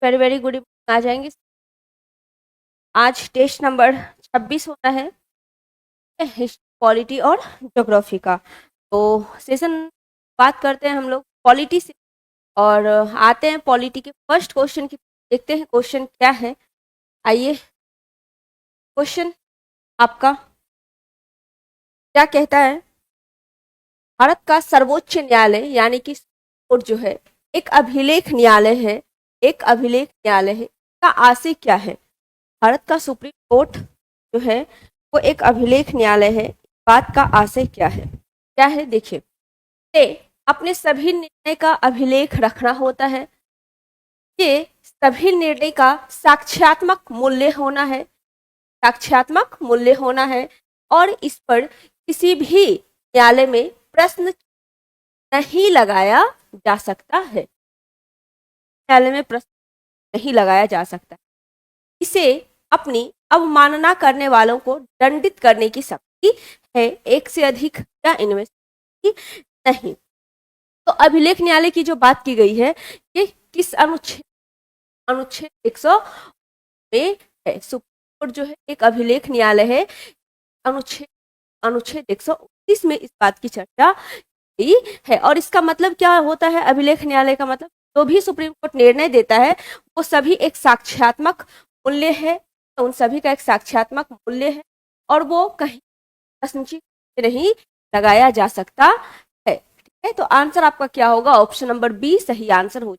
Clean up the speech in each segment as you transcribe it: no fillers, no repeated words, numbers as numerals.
Very very good evening. आ जाएंगे। आज टेस्ट नंबर 26 होना है, हिस्ट्री पॉलिटी और ज्योग्राफी का। तो सेशन बात करते हैं हम लोग पॉलिटी से, और आते हैं पॉलिटी के फर्स्ट क्वेश्चन की। देखते हैं क्वेश्चन क्या है। आइए, क्वेश्चन आपका क्या कहता है। भारत का सर्वोच्च न्यायालय यानी कि सुप्रीम कोर्ट जो है, एक अभिलेख न्यायालय है। एक अभिलेख न्यायालय है, इसका आशय क्या है। भारत का सुप्रीम कोर्ट जो है वो एक अभिलेख न्यायालय है। बात का आशय क्या है, क्या है देखिए। ये अपने सभी निर्णय का अभिलेख रखना होता है। ये सभी निर्णय का साक्ष्यात्मक मूल्य होना है। साक्ष्यात्मक मूल्य होना है और इस पर किसी भी न्यायालय में प्रश्न नहीं लगाया जा सकता है। न्यायालय में प्रश्न नहीं लगाया जा सकता। इसे अपनी अवमानना करने वालों को दंडित करने की शक्ति है, एक से अधिक या इनमें से नहीं। तो अभिलेख न्यायालय की जो बात की गई है, ये किस अनुच्छेद अनुच्छेद 100 में है। सुप्रीम कोर्ट जो है एक अभिलेख न्यायालय है। अनुच्छेद अनुच्छेद 129 में इस बात की चर्चा की है। और इसका मतलब क्या होता है, अभिलेख न्यायालय का मतलब जो भी सुप्रीम कोर्ट निर्णय देता है वो सभी एक साक्ष्यात्मक मूल्य है। तो उन सभी का एक साक्ष्यात्मक मूल्य है और वो कहीं प्रश्नचिन्ह नहीं लगाया जा सकता है। ठीक है, तो आंसर आपका क्या होगा, ऑप्शन नंबर बी सही आंसर हो।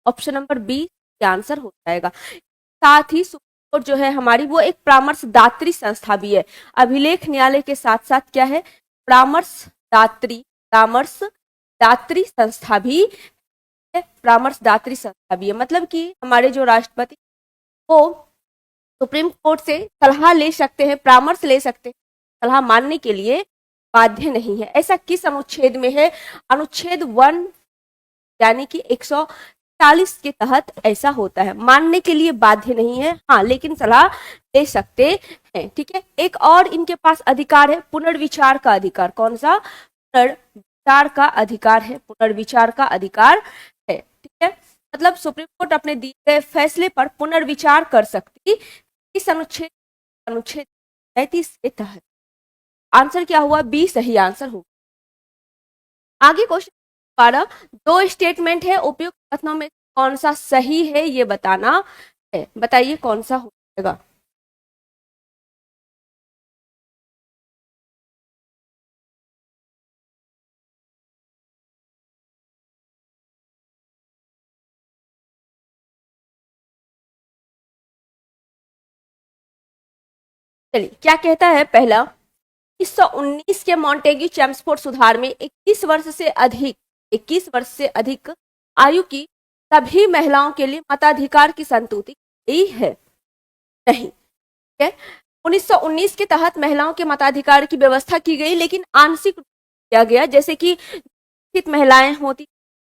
ऑप्शन नंबर बी आंसर हो जाएगा। साथ ही सुप्रीम कोर्ट जो है हमारी वो एक परामर्शदात्री संस्था भी है। अभिलेख न्यायालय के साथ साथ क्या है, परामर्शदात्री संस्था भी है। परामर्शदात्री संस्था भी है, मतलब कि हमारे जो राष्ट्रपति वो सुप्रीम कोर्ट से सलाह ले सकते हैं, परामर्श ले सकते हैं, सलाह मानने के लिए बाध्य नहीं है। ऐसा किस अनुच्छेद में है, अनुच्छेद 1 यानी कि 140 के तहत ऐसा होता है। मानने के लिए बाध्य नहीं है, हाँ, लेकिन सलाह दे सकते हैं। ठीक है, एक और इनके पास अधिकार है, पुनर्विचार का अधिकार। कौन सा, पुनर्विचार का अधिकार है। पुनर्विचार का अधिकार है। ठीक है, मतलब सुप्रीम कोर्ट अपने दिए गए फैसले पर पुनर्विचार कर सकती इस अनुच्छेद अनुच्छेद 33 के तहत। आंसर क्या हुआ, बी सही आंसर होगा। आगे क्वेश्चन 12, दो स्टेटमेंट है, उपयुक्त कथनों में कौन सा सही है ये बताना है। बताइए कौन सा हो जाएगा। चलिए, क्या कहता है पहला, 1919 के मॉन्टेग्यू चेम्सफोर्ड सुधार में 21 वर्ष से अधिक आयु की सभी महिलाओं के लिए मताधिकार की संतुति की है। नहीं, ठीक है, 1919 के तहत महिलाओं के मताधिकार की व्यवस्था की गई, लेकिन आंशिक किया गया। जैसे कि महिलाएं होती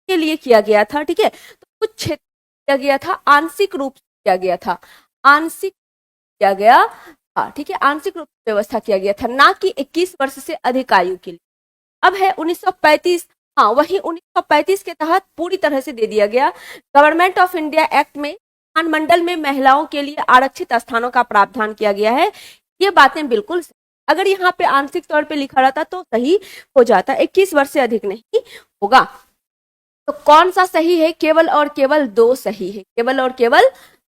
के लिए किया गया था। ठीक है, तो कुछ क्षेत्र किया गया था, आंशिक रूप से किया गया था। आंशिक किया गया, हाँ ठीक है, आंशिक रूप से व्यवस्था किया गया था, ना कि 21 वर्ष से अधिक आयु के लिए। अब है 1935, हाँ वही 1935 के तहत पूरी तरह से दे दिया गया। गवर्नमेंट ऑफ इंडिया एक्ट में विधानमंडल में महिलाओं के लिए आरक्षित स्थानों का प्रावधान किया गया है। ये बातें बिल्कुल सही। अगर यहाँ पे आंशिक तौर पे लिखा रहता तो सही हो जाता, 21 वर्ष से अधिक नहीं होगा। तो कौन सा सही है, केवल और केवल दो सही है। केवल और केवल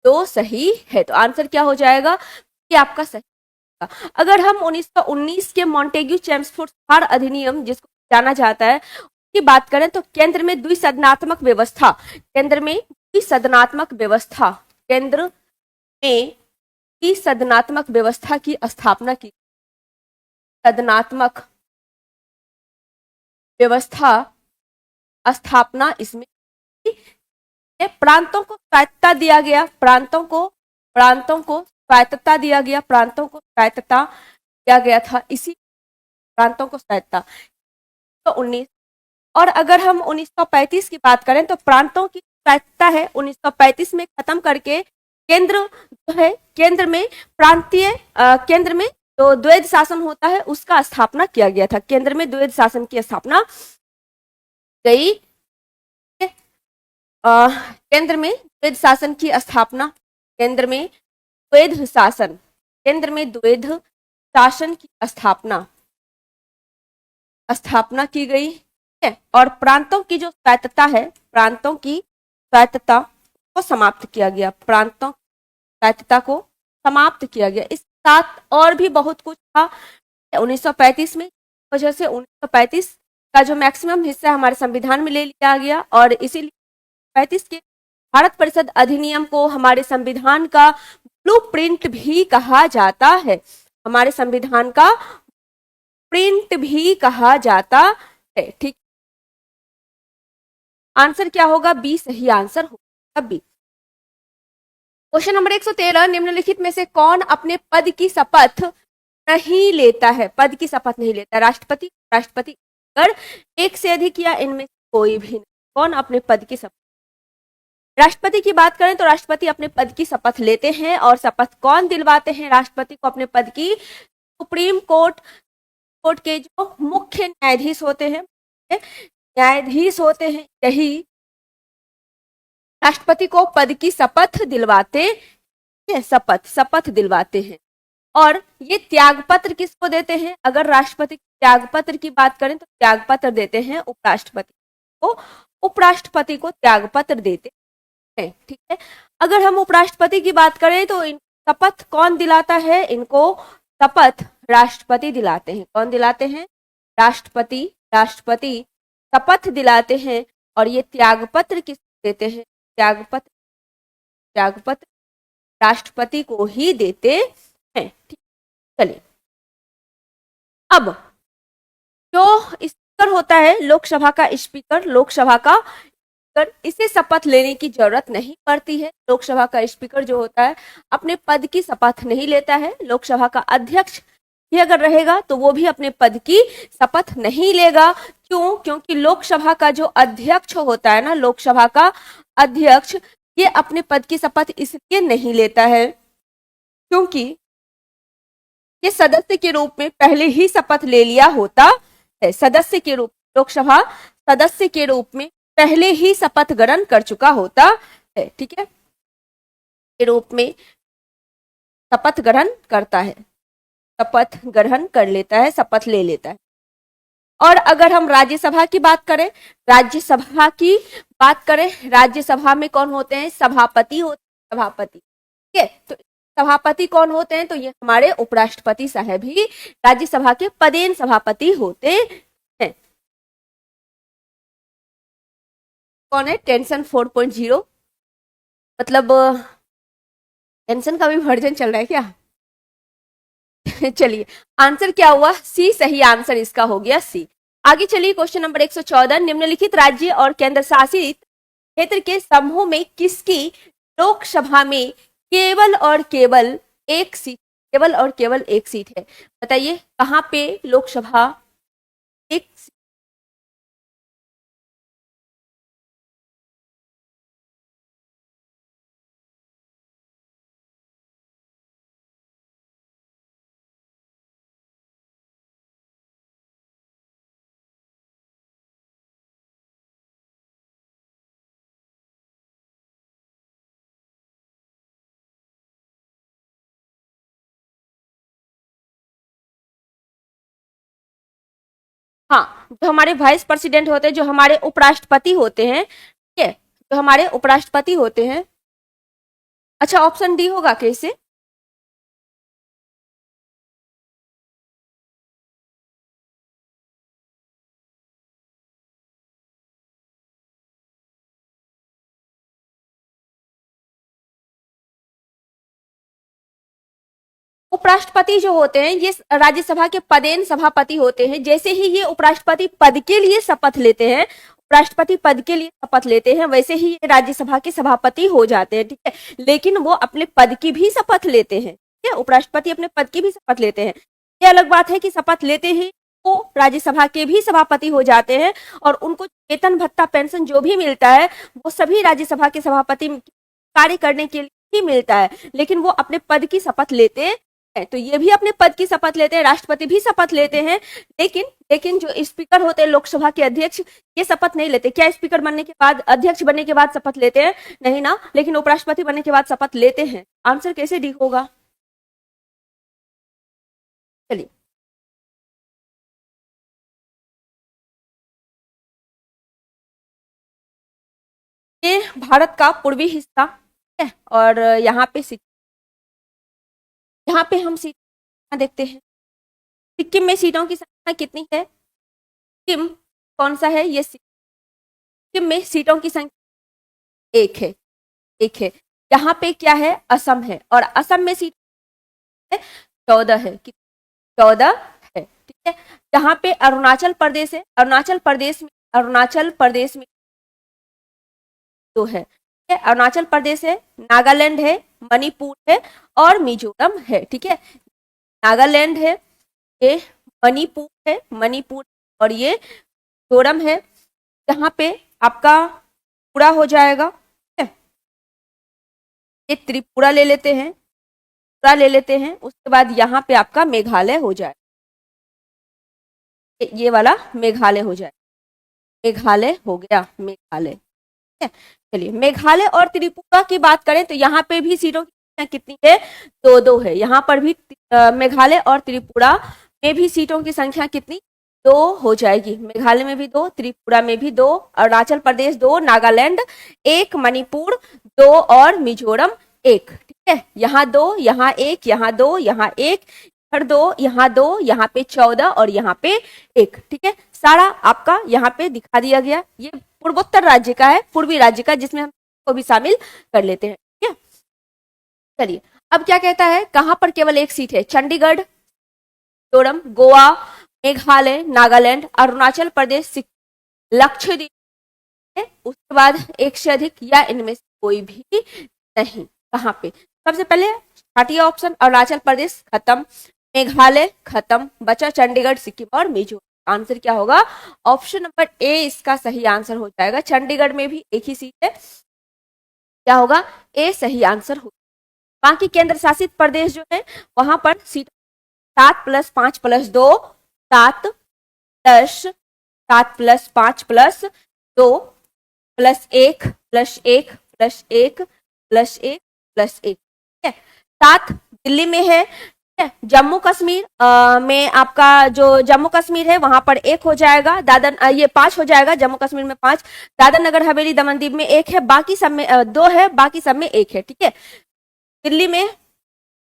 दो सही है, तो आंसर क्या हो जाएगा, ये आपका सही। अगर हम 1919 के मॉन्टेग्यू चेम्सफोर्ड सुधार अधिनियम जिसको जाना जाता है की बात करें, तो केंद्र में द्विसदनात्मक व्यवस्था, केंद्र में द्विसदनात्मक व्यवस्था, केंद्र में द्विसदनात्मक व्यवस्था की स्थापना की। सदनात्मक व्यवस्था स्थापना इसमें प्रांतों को स्वायत्तता दिया गया। प्रांतों को स्वायत्तता दिया गया। प्रांतों को स्वायत्तता दिया गया था, इसी प्रांतों को स्वायत्तता। तो 19, और अगर हम 1935 की बात करें तो प्रांतों की स्वायत्तता है 1935 में खत्म करके केंद्र जो है, केंद्र में प्रांतीय केंद्र में जो द्वैध शासन होता है उसका स्थापना किया गया था। केंद्र में द्वैध शासन की स्थापना गई। केंद्र में द्वैध शासन की स्थापना, केंद्र में द्वैध शासन, केंद्र में द्वैध शासन की स्थापना स्थापना की गई है। और प्रांतों की जो स्वायत्तता है, प्रांतों की स्वायत्तता को समाप्त किया गया, प्रांतों की स्वायत्तता को समाप्त किया गया। इस साथ और भी बहुत कुछ था 1935 में, वजह से 1935 का जो मैक्सिमम हिस्सा हमारे संविधान में ले लिया गया और इसीलिए 35 के भारत परिषद अधिनियम को हमारे संविधान का ब्लूप्रिंट भी कहा जाता है, हमारे संविधान का प्रिंट भी कहा जाता है। ठीक, आंसर क्या होगा? बी सही आंसर होगा बी। क्वेश्चन नंबर 113, निम्नलिखित में से कौन अपने पद की शपथ नहीं लेता है? पद की शपथ नहीं लेता, राष्ट्रपति, राष्ट्रपति अगर एक से अधिक या इनमें कोई भी नहीं। कौन अपने पद की शपथ? राष्ट्रपति की बात करें तो राष्ट्रपति अपने पद की शपथ लेते हैं। और शपथ कौन दिलवाते हैं राष्ट्रपति को अपने पद की? सुप्रीम कोर्ट के जो मुख्य न्यायाधीश होते हैं, न्यायाधीश होते हैं, यही राष्ट्रपति को पद की शपथ दिलवाते हैं, शपथ दिलवाते हैं। और ये त्यागपत्र किसको देते हैं? अगर राष्ट्रपति त्यागपत्र की बात करें तो त्यागपत्र देते हैं उपराष्ट्रपति को, उपराष्ट्रपति को त्यागपत्र देते हैं। ठीक है, अगर हम उपराष्ट्रपति की बात करें तो शपथ कौन दिलाता है? इनको शपथ राष्ट्रपति दिलाते हैं। कौन दिलाते हैं? राष्ट्रपति, राष्ट्रपति शपथ दिलाते हैं। और ये त्यागपत्र किस देते हैं? त्यागपत्र राष्ट्रपति को ही देते हैं। ठीक, चलिए अब जो स्पीकर होता है, लोकसभा का स्पीकर, लोकसभा का स्पीकर, इसे शपथ लेने की जरूरत नहीं पड़ती है। लोकसभा का स्पीकर जो होता है अपने पद की शपथ नहीं लेता है। लोकसभा का अध्यक्ष भी अगर रहेगा तो वो भी अपने पद की शपथ नहीं लेगा। क्यों? क्योंकि लोकसभा का जो अध्यक्ष होता है ना, लोकसभा का अध्यक्ष, ये अपने पद की शपथ इसलिए नहीं लेता है क्योंकि ये सदस्य के रूप में पहले ही शपथ ले लिया होता है। सदस्य के रूप, लोकसभा सदस्य के रूप में पहले ही शपथ ग्रहण कर चुका होता है। ठीक है, के रूप में शपथ ग्रहण करता है, शपथ ग्रहण कर लेता है, शपथ ले लेता है। और अगर हम राज्यसभा की बात करें, राज्यसभा की बात करें, राज्यसभा में कौन होते हैं? सभापति होते हैं, सभापति। ठीक है, तो सभापति कौन होते हैं? तो ये हमारे उपराष्ट्रपति साहब ही राज्यसभा के पदेन सभापति होते हैं। कौन है? टेंशन 4.0, मतलब टेंशन का भी वर्जन चल रहा है क्या? चलिए आंसर क्या हुआ? सी सही आंसर इसका हो गया सी। आगे चलिए क्वेश्चन नंबर 114, निम्नलिखित राज्य और केंद्र शासित क्षेत्र के समूह में किसकी लोकसभा में केवल और केवल एक सीट, केवल और केवल एक सीट है? बताइए कहां पे लोकसभा एक सीट? हाँ, जो हमारे वाइस प्रेसिडेंट होते हैं, जो हमारे उपराष्ट्रपति होते हैं, ठीक है, जो हमारे उपराष्ट्रपति होते हैं। अच्छा, ऑप्शन डी होगा कैसे? उपराष्ट्रपति जो होते हैं ये राज्यसभा के पदेन सभापति होते हैं। जैसे ही ये उपराष्ट्रपति पद के लिए शपथ लेते हैं, उपराष्ट्रपति पद के लिए शपथ लेते हैं, वैसे ही ये राज्यसभा के सभापति हो जाते हैं। ठीक है, लेकिन वो अपने पद की भी शपथ लेते हैं। ठीक है, उपराष्ट्रपति अपने पद की भी शपथ लेते हैं। ये अलग बात है कि शपथ लेते ही वो राज्यसभा के भी सभापति हो जाते हैं और उनको वेतन भत्ता पेंशन जो भी मिलता है वो सभी राज्यसभा के सभापति कार्य करने के लिए ही मिलता है, लेकिन वो अपने पद की शपथ लेते है, तो ये भी अपने पद की शपथ लेते हैं, राष्ट्रपति भी शपथ लेते हैं, लेकिन लेकिन जो स्पीकर होते हैं लोकसभा के अध्यक्ष, ये शपथ नहीं लेते। क्या स्पीकर बनने के बाद, अध्यक्ष बनने के बाद शपथ लेते हैं? नहीं ना, लेकिन उपराष्ट्रपति बनने के बाद शपथ लेते हैं। आंसर कैसे डी होगा? चलिए, ये भारत का पूर्वी हिस्सा है और यहाँ पे हम सीट देखते हैं। सिक्किम में सीटों की संख्या कितनी है? सिक्किम कौन सा है? ये सिक्किम में सीटों की संख्या एक है, एक है। यहाँ पे क्या है? असम है, और असम में सीट है 14 है, 14 है, ठीक है। यहाँ पे अरुणाचल प्रदेश है, अरुणाचल प्रदेश में दो है, ठीक है। अरुणाचल प्रदेश है, नागालैंड है, मणिपुर है और मिजोरम है, ठीक है। नागालैंड है, ये मणिपुर है, मणिपुर, और ये मिजोरम है। यहाँ पे आपका पूरा हो जाएगा, ठीक है। ये त्रिपुरा ले लेते हैं, त्रिपुरा ले लेते हैं, उसके बाद यहाँ पे आपका मेघालय हो जाए, ये वाला मेघालय हो जाए, मेघालय हो गया, मेघालय, ठीक है। चलिए, मेघालय और त्रिपुरा की बात करें तो यहाँ पे भी सीटों की संख्या कितनी है? दो दो है। यहाँ पर भी मेघालय और त्रिपुरा में भी सीटों की संख्या कितनी? दो हो जाएगी। मेघालय में भी दो, त्रिपुरा में भी दो, अरुणाचल प्रदेश दो, नागालैंड एक, मणिपुर दो और मिजोरम एक, ठीक है। यहाँ दो, यहाँ एक, यहाँ दो, यहाँ एक, इधर दो, यहाँ दो, यहाँ पे 14 और यहाँ पे एक, ठीक है। सारा आपका यहाँ पे दिखा दिया गया। ये पूर्वोत्तर राज्य का है, पूर्वी राज्य का, जिसमें हम को भी शामिल कर लेते हैं, ठीक है। चलिए, अब क्या कहता है, कहां पर केवल एक सीट है? चंडीगढ़, मिजोरम, गोवा, मेघालय, नागालैंड, अरुणाचल प्रदेश, सिक्किम, लक्षद्वीप है, उसके बाद एक से अधिक या इनमें से कोई भी नहीं। कहां पे? सबसे पहले घाटी ऑप्शन, अरुणाचल प्रदेश खत्म, मेघालय खत्म, बचा चंडीगढ़, सिक्किम और मिजोरम। आंसर क्या होगा? ऑप्शन नंबर ए इसका सही आंसर हो जाएगा। चंडीगढ़ में भी एक ही सीट है, क्या होगा? ए सही आंसर होगा। बाकी केंद्र शासित प्रदेश जो है वहां पर सीट 7 + 5 + 2, 7 + 7 + 5 + 2 + 1 + 1 + 1 + 1 + 1, ठीक है। 7 दिल्ली में है, जम्मू कश्मीर में आपका जो जम्मू कश्मीर है वहां पर एक हो जाएगा, दादर ये 5 हो जाएगा, जम्मू कश्मीर में 5, दादर नगर हवेली दमन दीव में एक है, बाकी सब में 2 है, बाकी सब में एक है, ठीक है। दिल्ली में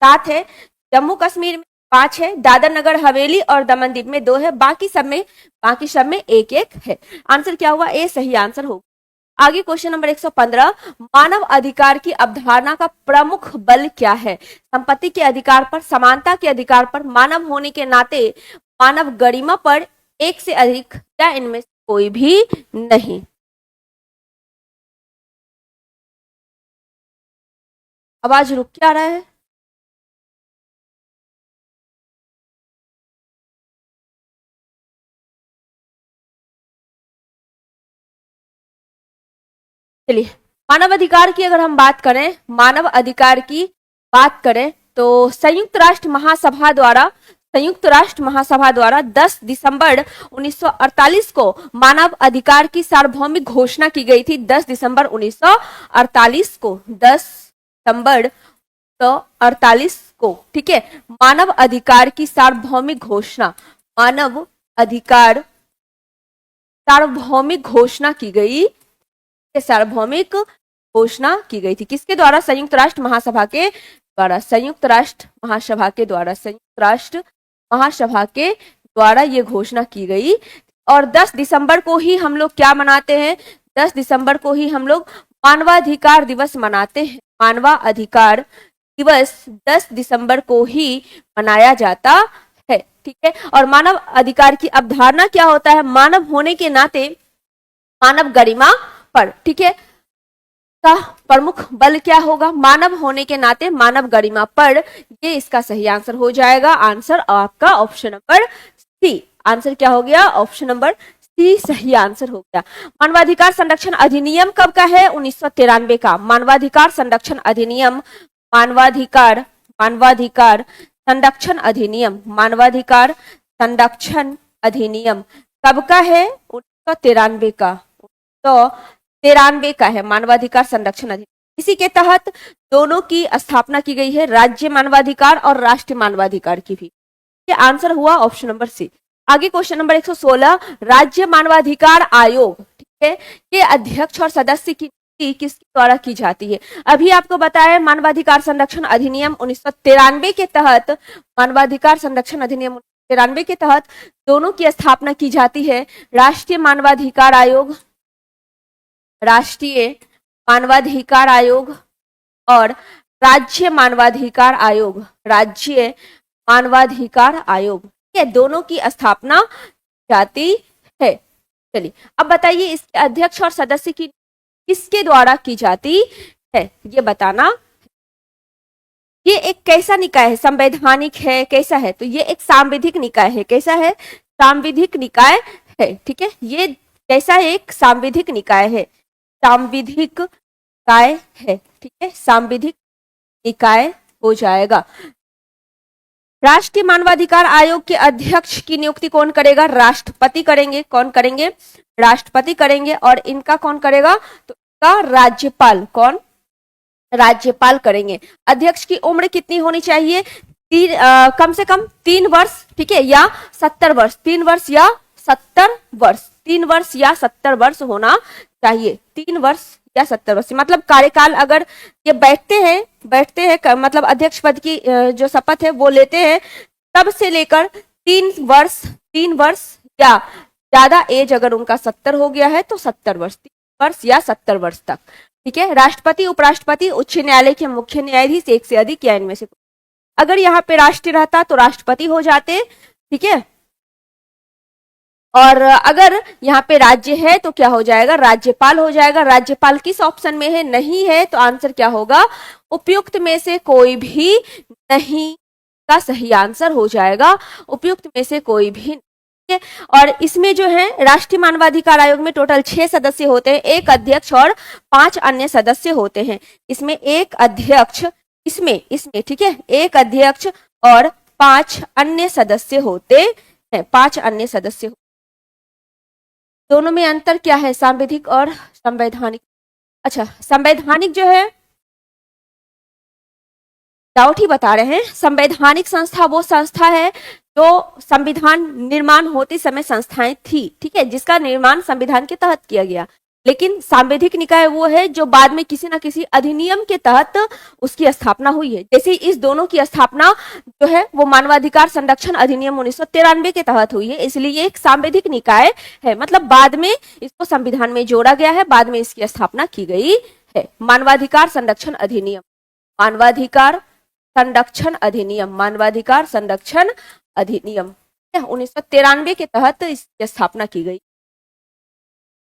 7 है, जम्मू कश्मीर में 5 है, दादर नगर हवेली और दमन दीव में 2 है, बाकी सब में एक एक है। आंसर क्या हुआ? ए सही आंसर होगा। आगे क्वेश्चन नंबर 115, मानव अधिकार की अवधारणा का प्रमुख बल क्या है? संपत्ति के अधिकार पर, समानता के अधिकार पर, मानव होने के नाते, मानव गरिमा पर, एक से अधिक या इनमें से कोई भी नहीं। आवाज रुक क्या रहा है? चलिए, मानव अधिकार की अगर हम बात करें, मानव अधिकार की बात करें तो संयुक्त राष्ट्र महासभा द्वारा 10 दिसंबर 1948 को मानव अधिकार की सार्वभौमिक घोषणा की गई थी। 10 दिसंबर 1948 को, 10 दिसंबर 1948 को, ठीक है। मानव अधिकार की सार्वभौमिक घोषणा, मानव अधिकार सार्वभौमिक घोषणा की गई, सार्वभौमिक घोषणा की गई थी किसके द्वारा? संयुक्त राष्ट्र महासभा के द्वारा, संयुक्त राष्ट्र महासभा के द्वारा, संयुक्त राष्ट्र महासभा के द्वारा ये घोषणा की गई। और 10 दिसंबर को ही हम लोग क्या मनाते हैं? 10 दिसंबर को ही हम लोग मानवाधिकार दिवस मनाते हैं। मानवाधिकार दिवस 10 दिसंबर को ही मनाया जाता है, ठीक है। और मानव अधिकार की अवधारणा क्या होता है? मानव होने के नाते मानव गरिमा पर, ठीक है, का प्रमुख बल क्या होगा? मानव होने के नाते मानव गरिमा पर, ये इसका सही आंसर हो जाएगा। आंसर आपका ऑप्शन नंबर सी। आंसर क्या हो गया? ऑप्शन नंबर सी सही आंसर हो गया। मानवाधिकार संरक्षण अधिनियम कब का है? 1993 का। मानवाधिकार संरक्षण अधिनियम, मानवाधिकार संरक्षण अधिनियम, मानवाधिकार संरक्षण अधिनियम कब का है? 1993 का, 1993 का है मानवाधिकार संरक्षण अधिनियम। इसी के तहत दोनों की स्थापना की गई है, राज्य मानवाधिकार और राष्ट्रीय मानवाधिकार की भी। ये आंसर हुआ ऑप्शन नंबर सी। आगे क्वेश्चन नंबर 116, राज्य मानवाधिकार आयोग, ठीक है, ये अध्यक्ष और सदस्य की नियुक्ति किसके द्वारा की जाती है? अभी आपको बताया मानवाधिकार संरक्षण अधिनियम 1993 के तहत, मानवाधिकार संरक्षण अधिनियम 1993 के तहत दोनों की स्थापना की जाती है, राष्ट्रीय मानवाधिकार आयोग, राष्ट्रीय मानवाधिकार आयोग और राज्य मानवाधिकार आयोग, राज्य मानवाधिकार आयोग, ये दोनों की स्थापना जाती है। चलिए अब बताइए इसके अध्यक्ष और सदस्य की किसके द्वारा की जाती है, ये बताना। ये एक कैसा निकाय है? संवैधानिक है, कैसा है? तो ये एक सांविधिक निकाय है। कैसा है? सांविधिक निकाय है, ठीक है। ये कैसा है? एक सांविधिक निकाय है, सांविधिक निकाय है, ठीक है, सांविधिक निकाय हो जाएगा। राष्ट्रीय मानवाधिकार आयोग के अध्यक्ष की नियुक्ति कौन करेगा? राष्ट्रपति करेंगे। कौन करेंगे? राष्ट्रपति करेंगे। और इनका कौन करेगा? तो इनका राज्यपाल, कौन? राज्यपाल करेंगे। अध्यक्ष की उम्र कितनी होनी चाहिए? कम से कम 3 वर्ष, ठीक है, या 70 वर्ष, 3 वर्ष या 70 वर्ष, 3 वर्ष या 70 वर्ष होना चाहिए, 3 वर्ष या 70 वर्ष। मतलब कार्यकाल अगर ये बैठते हैं मतलब अध्यक्ष पद की जो शपथ है वो लेते हैं, तब से लेकर 3 वर्ष या ज्यादा एज अगर उनका 70 हो गया है तो 70 वर्ष, 3 वर्ष या 70 वर्ष तक, ठीक है। राष्ट्रपति, उपराष्ट्रपति, उच्च न्यायालय के मुख्य न्यायाधीश, एक से अधिक या इनमें से। अगर यहाँ पे राष्ट्रीय रहता तो राष्ट्रपति हो जाते, ठीक है। और अगर यहाँ पे राज्य है तो क्या हो जाएगा? राज्यपाल हो जाएगा। राज्यपाल किस ऑप्शन में है? नहीं है, तो आंसर क्या होगा? उपयुक्त में से कोई भी नहीं का सही आंसर हो जाएगा, उपयुक्त में से कोई भी। और इसमें जो है राष्ट्रीय मानवाधिकार आयोग में टोटल 6 सदस्य होते हैं, एक अध्यक्ष और 5 अन्य सदस्य होते हैं। इसमें एक अध्यक्ष, इसमें ठीक है, एक अध्यक्ष और 5 अन्य सदस्य होते हैं, 5 अन्य सदस्य। दोनों में अंतर क्या है? सांविधिक और संवैधानिक। अच्छा, संवैधानिक जो है डाउट ही बता रहे हैं। संवैधानिक संस्था वो संस्था है जो संविधान निर्माण होते समय संस्थाएं थी, ठीक है, जिसका निर्माण संविधान के तहत किया गया। लेकिन सांविधिक निकाय वो है जो बाद में किसी ना किसी अधिनियम के तहत उसकी स्थापना हुई है। जैसे इस दोनों की स्थापना जो है वो मानवाधिकार संरक्षण अधिनियम 1993 के तहत हुई है, इसलिए एक सांविधिक निकाय है। मतलब बाद में इसको संविधान में जोड़ा गया है, बाद में इसकी स्थापना की गई है। मानवाधिकार संरक्षण अधिनियम, मानवाधिकार संरक्षण अधिनियम, मानवाधिकार संरक्षण अधिनियम 1993 के तहत इसकी स्थापना की गई।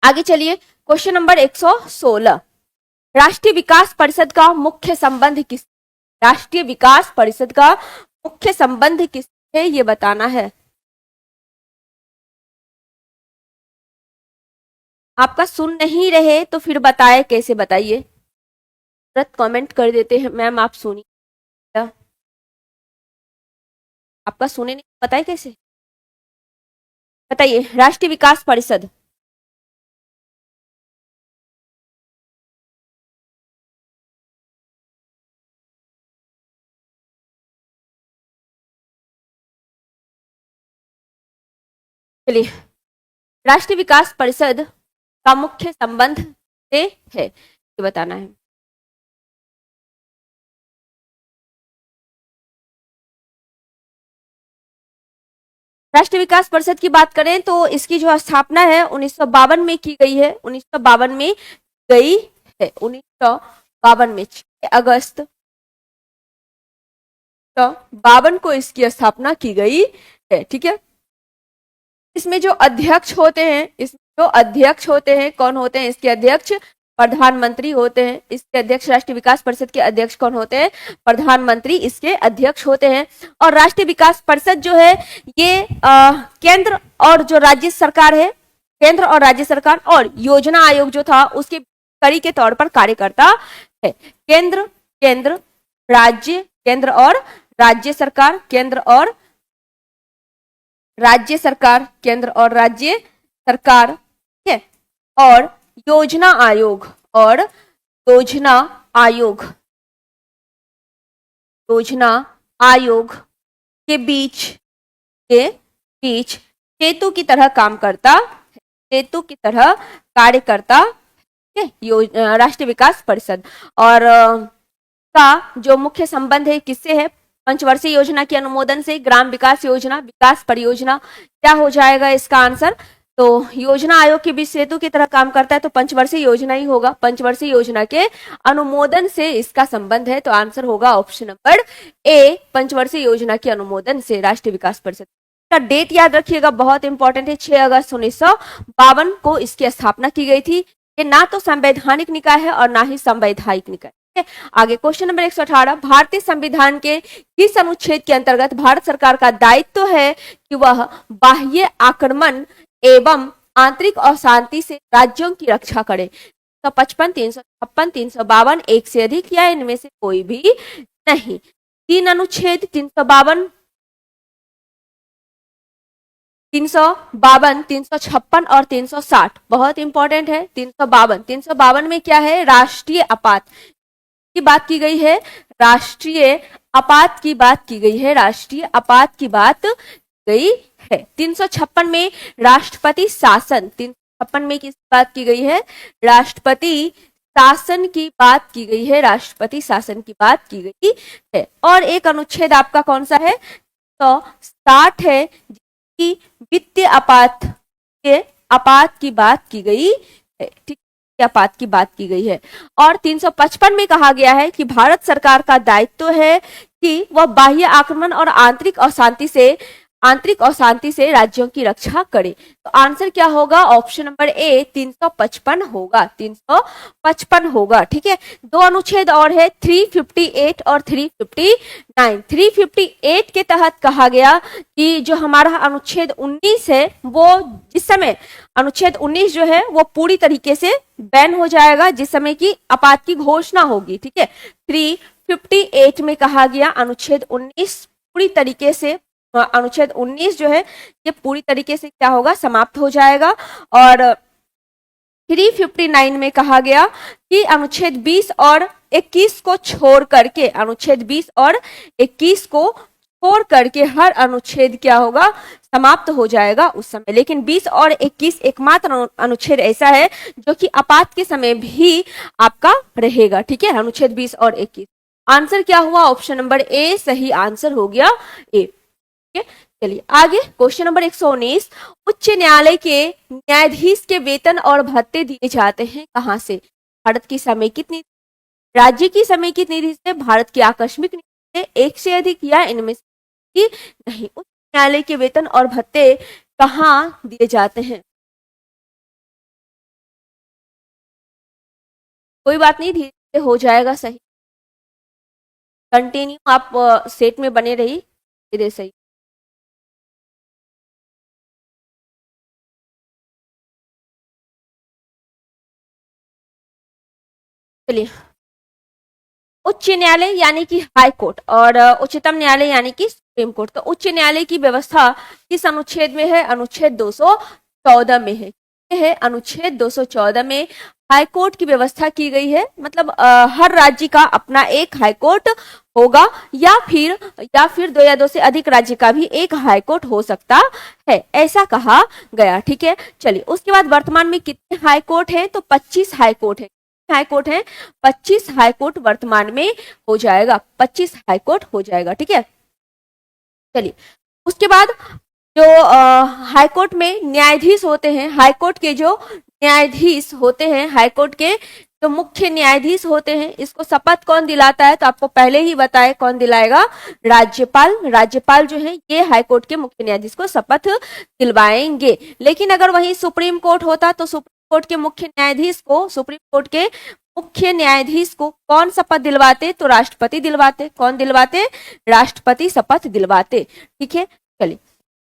आगे चलिए क्वेश्चन नंबर 116, राष्ट्रीय विकास परिषद का मुख्य संबंध किस? राष्ट्रीय विकास परिषद का मुख्य संबंध किस है, ये बताना है। आपका सुन नहीं रहे तो फिर बताए कैसे? बताइए, तुरंत कमेंट कर देते हैं मैम आप सुनिए, आपका सुने नहीं, बताए कैसे? बताइए, राष्ट्रीय विकास परिषद। चलिए, राष्ट्रीय विकास परिषद का मुख्य संबंध से है, ये बताना है। राष्ट्रीय विकास परिषद की बात करें तो इसकी जो स्थापना है 1952 में की गई है, 1952 में गई है, 1952 में 6 अगस्त 1952 को इसकी स्थापना की गई है, ठीक है। इसमें जो अध्यक्ष होते हैं, इसमें जो अध्यक्ष होते हैं, कौन होते हैं इसके अध्यक्ष? प्रधानमंत्री होते हैं। इसके अध्यक्ष, राष्ट्रीय विकास परिषद के अध्यक्ष कौन होते हैं? प्रधानमंत्री इसके अध्यक्ष होते हैं। और राष्ट्रीय विकास परिषद जो है ये केंद्र और जो राज्य सरकार है, केंद्र और राज्य सरकार और योजना आयोग जो था उसके कड़ी के तौर पर कार्य करता है। केंद्र और राज्य सरकार, केंद्र और राज्य सरकार, केंद्र और राज्य सरकार, ठीक है, और योजना आयोग, और योजना आयोग, योजना आयोग के बीच, के बीच सेतु की तरह काम करता, सेतु की तरह कार्य करता है राष्ट्रीय विकास परिषद। और का जो मुख्य संबंध है किससे है? पंचवर्षीय योजना के अनुमोदन से। ग्राम विकास योजना, विकास परियोजना, क्या हो जाएगा इसका आंसर? तो योजना आयोग के बीच सेतु की तरह काम करता है तो पंचवर्षीय योजना ही होगा। पंचवर्षीय योजना के अनुमोदन से इसका संबंध है, तो आंसर होगा ऑप्शन नंबर ए, पंचवर्षीय योजना के अनुमोदन से राष्ट्रीय विकास परिषद। का डेट याद रखिएगा, बहुत इंपॉर्टेंट है, 6 अगस्त 1952 को इसकी स्थापना की गई थी। ये ना तो संवैधानिक निकाय है और ना ही संवैधायिक निकाय। आगे क्वेश्चन नंबर 118, भारतीय संविधान के किस अनुच्छेद के अंतर्गत भारत सरकार का दायित्व है कि वह बाह्य आक्रमण एवं आंतरिक अशांति से राज्यों की रक्षा करे? 355, 356, 352, एक से अधिक या इनमें से कोई भी नहीं। 3 अनुच्छेद 352, 352, 356 और 360 बहुत इंपॉर्टेंट है। 352 में क्या है? राष्ट्रीय आपात की बात की गई है, राष्ट्रीय आपात की बात की गई है, राष्ट्रीय आपात की बात गई है। 356 में राष्ट्रपति शासन, 356 में किस बात की गई है? राष्ट्रपति शासन की बात की गई है, राष्ट्रपति शासन की बात की गई है। और एक अनुच्छेद आपका कौन सा है? तो 60 है, जिसकी वित्तीय आपात के आपात की बात की गई है, ठीक, आपात की बात की गई है। और 355 में कहा गया है कि भारत सरकार का दायित्व है कि वह बाह्य आक्रमण और आंतरिक अशांति से राज्यों की रक्षा करे। तो आंसर क्या होगा? ऑप्शन नंबर ए, 355 होगा, 355 होगा, ठीक है। 2 अनुच्छेद और है, 358 और 359। 358 के तहत कहा गया कि जो हमारा अनुच्छेद 19 है, वो जिस समय अनुच्छेद 19 जो है वो पूरी तरीके से बैन हो जाएगा जिस समय की आपात की घोषणा होगी, ठीक है। 358 में कहा गया अनुच्छेद 19 पूरी तरीके से, अनुच्छेद 19 जो है ये पूरी तरीके से क्या होगा? समाप्त हो जाएगा। और 359 में कहा गया कि अनुच्छेद 20 और 21 को छोड़ करके, अनुच्छेद 20 और 21 को छोड़ करके हर अनुच्छेद क्या होगा? समाप्त हो जाएगा उस समय। लेकिन 20 और 21 एकमात्र अनुच्छेद ऐसा है जो कि आपात के समय भी आपका रहेगा, ठीक है, अनुच्छेद 20 और 21। आंसर क्या हुआ? ऑप्शन नंबर ए सही आंसर हो गया, ए। चलिए आगे क्वेश्चन नंबर 119, उच्च न्यायालय के न्यायाधीश के वेतन और भत्ते दिए जाते हैं कहां से? भारत की समेकित नीति, राज्य की समेकित निधि से, भारत की आकस्मिक निधि से, एक से अधिक या इनमें से नहीं। उच्च न्यायालय के वेतन और भत्ते कहां दिए जाते हैं? कोई बात नहीं, धीरे धीरे हो जाएगा सही। कंटिन्यू आप सेट में बने रही, धीरे सही। चलिए, उच्च न्यायालय यानी कि हाई कोर्ट और उच्चतम न्यायालय यानी कि सुप्रीम कोर्ट। तो उच्च न्यायालय की व्यवस्था किस अनुच्छेद में है? अनुच्छेद 214 में है। है अनुच्छेद 214 में हाई कोर्ट की व्यवस्था की गई है। मतलब हर राज्य का अपना एक हाई कोर्ट होगा या फिर 2 या 2 से अधिक राज्य का भी एक हाई कोर्ट हो सकता है, ऐसा कहा गया, ठीक है। चलिए उसके बाद वर्तमान में कितने हाई कोर्ट हैं? तो 25 हाई कोर्ट है। हाई कोर्ट है 25 हाई कोर्ट वर्तमान में हो जाएगा, 25 हाई कोर्ट हो जाएगा, ठीक है। चलिए उसके बाद जो हाई कोर्ट में न्यायाधीश होते हैं, हाई कोर्ट के जो न्यायाधीश होते हैं, हाई कोर्ट के जो मुख्य न्यायाधीश होते हैं, इसको शपथ कौन दिलाता है? तो आपको पहले ही बताया कौन दिलाएगा? राज्यपाल। राज्यपाल जो है ये हाई कोर्ट के मुख्य न्यायाधीश को शपथ दिलवाएंगे। लेकिन अगर वही सुप्रीम कोर्ट होता तो सुप्रीम कोर्ट के मुख्य न्यायाधीश को, सुप्रीम कोर्ट के मुख्य न्यायाधीश को कौन शपथ दिलवाते? तो राष्ट्रपति दिलवाते। कौन दिलवाते? राष्ट्रपति शपथ दिलवाते, ठीक है। चलिए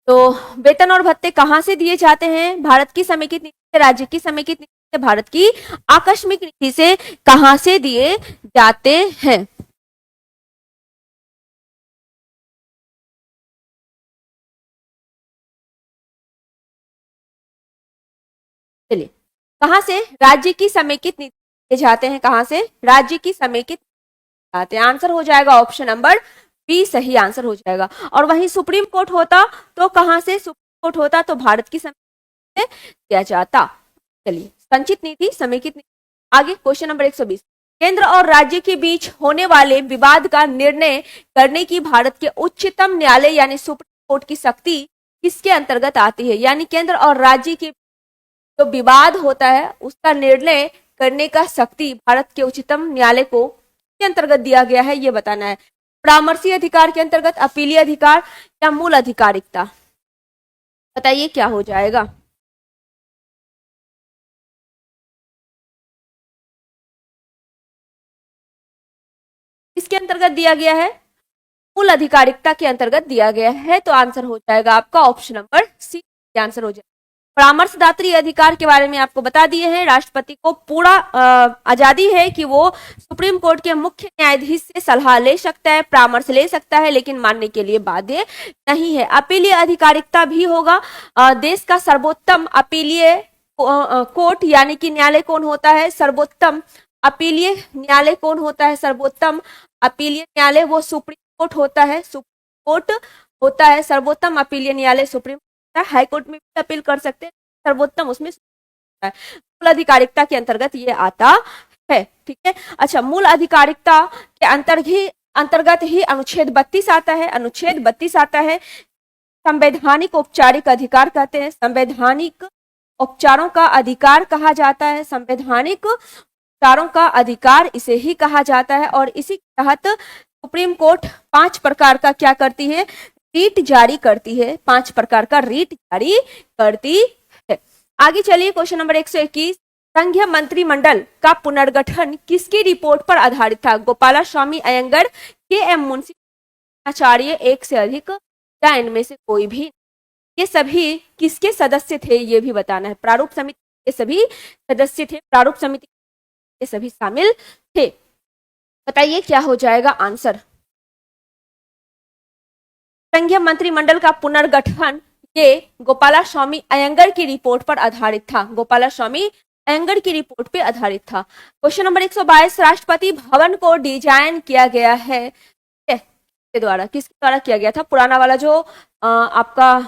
तो वेतन और भत्ते कहां से दिए जाते हैं? भारत की समेकित नीति से, राज्य की समेकित नीति से, भारत की आकस्मिक नीति से कहां से दिए जाते हैं? चलिए, कहां से राज्य की समेकित नीति ले जाते हैं, कहां से राज्य की समेकित आते हैं? आंसर हो जाएगा ऑप्शन नंबर बी सही आंसर हो जाएगा। और वहीं सुप्रीम कोर्ट होता तो कहां से सुप्रीम कोर्ट होता तो भारत की समेकित से किया जाता। चलिए, संचित नीति समेकित नीति। आगे क्वेश्चन नंबर 120, केंद्र और राज्य के बीच होने वाले विवाद का निर्णय करने की भारत के उच्चतम न्यायालय यानी सुप्रीम कोर्ट की शक्ति किसके अंतर्गत आती है? यानी केंद्र और राज्य के जो विवाद होता है उसका निर्णय करने का शक्ति भारत के उच्चतम न्यायालय को के अंतर्गत दिया गया है, ये बताना है। परामर्शी अधिकार के अंतर्गत, अपीलीय अधिकार या मूल अधिकारिकता? बताइए क्या हो जाएगा। किसके अंतर्गत दिया गया है? मूल अधिकारिकता के अंतर्गत दिया गया है, तो आंसर हो जाएगा आपका ऑप्शन नंबर सी आंसर हो जाएगा। परामर्शदात्री अधिकार के बारे में आपको बता दिए हैं। राष्ट्रपति को पूरा आजादी है कि वो सुप्रीम कोर्ट के मुख्य न्यायाधीश से सलाह ले सकता है, परामर्श ले सकता है, लेकिन मानने के लिए बाध्य नहीं है। अपीलीय अधिकारिकता भी होगा। देश का सर्वोत्तम अपीलीय कोर्ट यानी कि न्यायालय कौन होता है? सर्वोत्तम अपीलीय न्यायालय कौन होता है? सर्वोत्तम अपीलीय न्यायालय वो सुप्रीम कोर्ट होता है। सुप्रीम कोर्ट होता है सर्वोत्तम अपीलीय न्यायालय सुप्रीम कोर्ट। हाई कोर्ट में भी अपील कर सकते हैं, सर्वोत्तम उसमें है। मूल अधिकारिकता के अंतर्गत ये आता है, ठीक है। अच्छा, मूल अधिकारिकता के अंतर्गत ही अनुच्छेद 32 आता है। अनुच्छेद 32 आता है। संवैधानिक औपचारिक अधिकार कहते हैं, संवैधानिक उपचारों का अधिकार कहा जाता है, संवैधानिक उपचारों का अधिकार इसे ही कहा जाता है। और इसी के तहत सुप्रीम कोर्ट 5 प्रकार का क्या करती है? रीट जारी करती है। 5 प्रकार का रीट जारी करती है। आगे चलिए, क्वेश्चन नंबर 121, संघीय मंत्रिमंडल का पुनर्गठन किसकी रिपोर्ट पर आधारित था? गोपालास्वामी अयंगर, के एम मुंशी, आचार्य, एक से अधिक या इनमें से कोई भी? ये सभी किसके सदस्य थे ये भी बताना है। प्रारूप समिति के सभी सदस्य थे, प्रारूप समिति के सभी शामिल थे। बताइए क्या हो जाएगा आंसर। संघीय मंत्रिमंडल का पुनर्गठन ये गोपालास्वामी अयंगर की रिपोर्ट पर आधारित था। गोपालास्वामी अयंगर की रिपोर्ट पे आधारित था। क्वेश्चन नंबर 122, राष्ट्रपति भवन को डिजाइन किया गया है किसके द्वारा? किसके द्वारा किया गया था? पुराना वाला जो आपका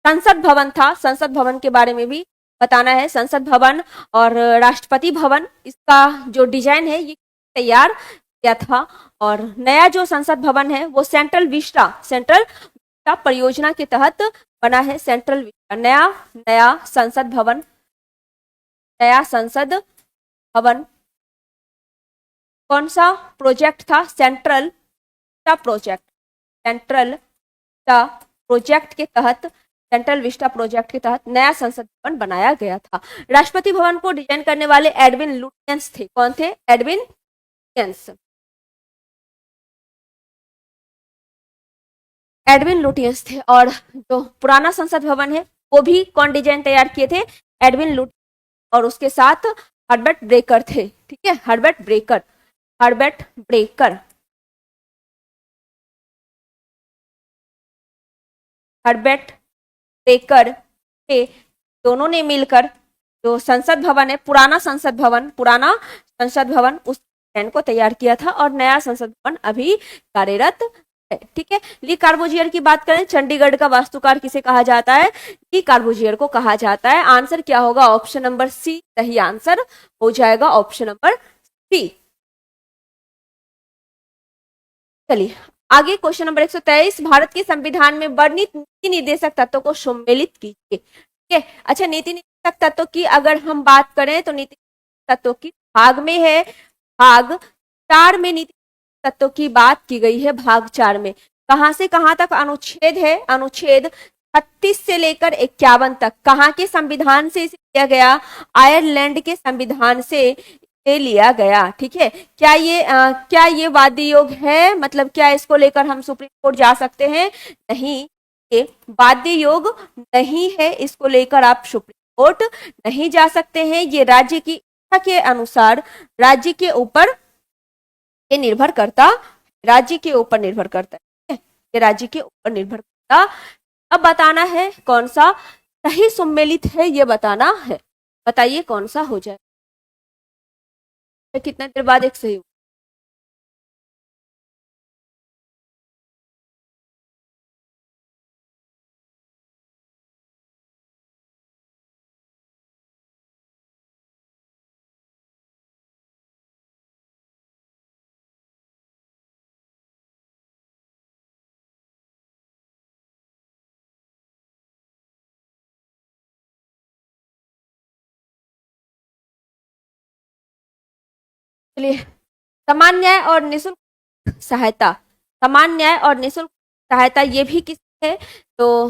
संसद भवन था, संसद भवन के बारे में भी बताना है। संसद भवन और राष्ट्रपति भवन, इसका जो डिजाइन है ये तैयार किया था। और नया जो संसद भवन है वो सेंट्रल विस्टा परियोजना के तहत बना है। सेंट्रल विस्टा, नया संसद भवन, नया संसद भवन कौन सा प्रोजेक्ट था? सेंट्रल प्रोजेक्ट, सेंट्रल प्रोजेक्ट के तहत, सेंट्रल विस्टा प्रोजेक्ट के तहत नया संसद भवन बनाया गया था। राष्ट्रपति भवन को डिजाइन करने वाले एडविन लुटियंस थे। कौन थे? Edwin Lutyens. एडविन लुटियंस थे। और जो पुराना संसद भवन है वो भी कौन डिजाइन तैयार किए थे? Edwin Lutyens. और उसके साथ हर्बर्ट ब्रेकर थे, ठीक है। Herbert breaker, Herbert breaker, Herbert breaker के दोनों ने मिलकर जो संसद भवन है, पुराना संसद भवन उस डिजाइन को तैयार किया था। और नया संसद भवन अभी कार्यरत है, ठीक है। ली कार्बोजियर की बात करें, चंडीगढ़ का वास्तुकार किसे कहा जाता है? ली कार्बोजियर को कहा जाता है। आंसर क्या होगा? ऑप्शन नंबर सी सही आंसर हो जाएगा, ऑप्शन नंबर सी। चलिए आगे, क्वेश्चन नंबर 123, भारत के संविधान में वर्णित नीति निर्देशक तत्वों को सम्मिलित कीजिए, ठीक है। अच्छा, नीति निर्देशक तत्वों की अगर हम बात करें तो नीति तत्वों की भाग में है, भाग 4 में नीति तत्वों की बात की गई है। भाग 4 में कहां से कहां तक अनुच्छेद है? अनुच्छेद 36 से लेकर 51 तक। कहां के संविधान से इसे लिया गया? आयरलैंड के संविधान से लिया गया, ठीक है। क्या ये वाद्य योग है? मतलब क्या इसको लेकर हम सुप्रीम कोर्ट जा सकते हैं? नहीं, ये वाद्य योग नहीं है, इसको लेकर आप सुप्रीम कोर्ट नहीं जा सकते हैं। ये राज्य की इच्छा के अनुसार राज्य के ऊपर ये निर्भर करता, राज्य के ऊपर निर्भर करता है, ये राज्य के ऊपर निर्भर करता। अब बताना है कौन सा सही सम्मिलित है, ये बताना है। बताइए कौन सा हो जाए, कितना देर बाद एक सही हो। चलिए, समान न्याय और निःशुल्क सहायता, समान न्याय और निःशुल्क सहायता ये भी किस है, तो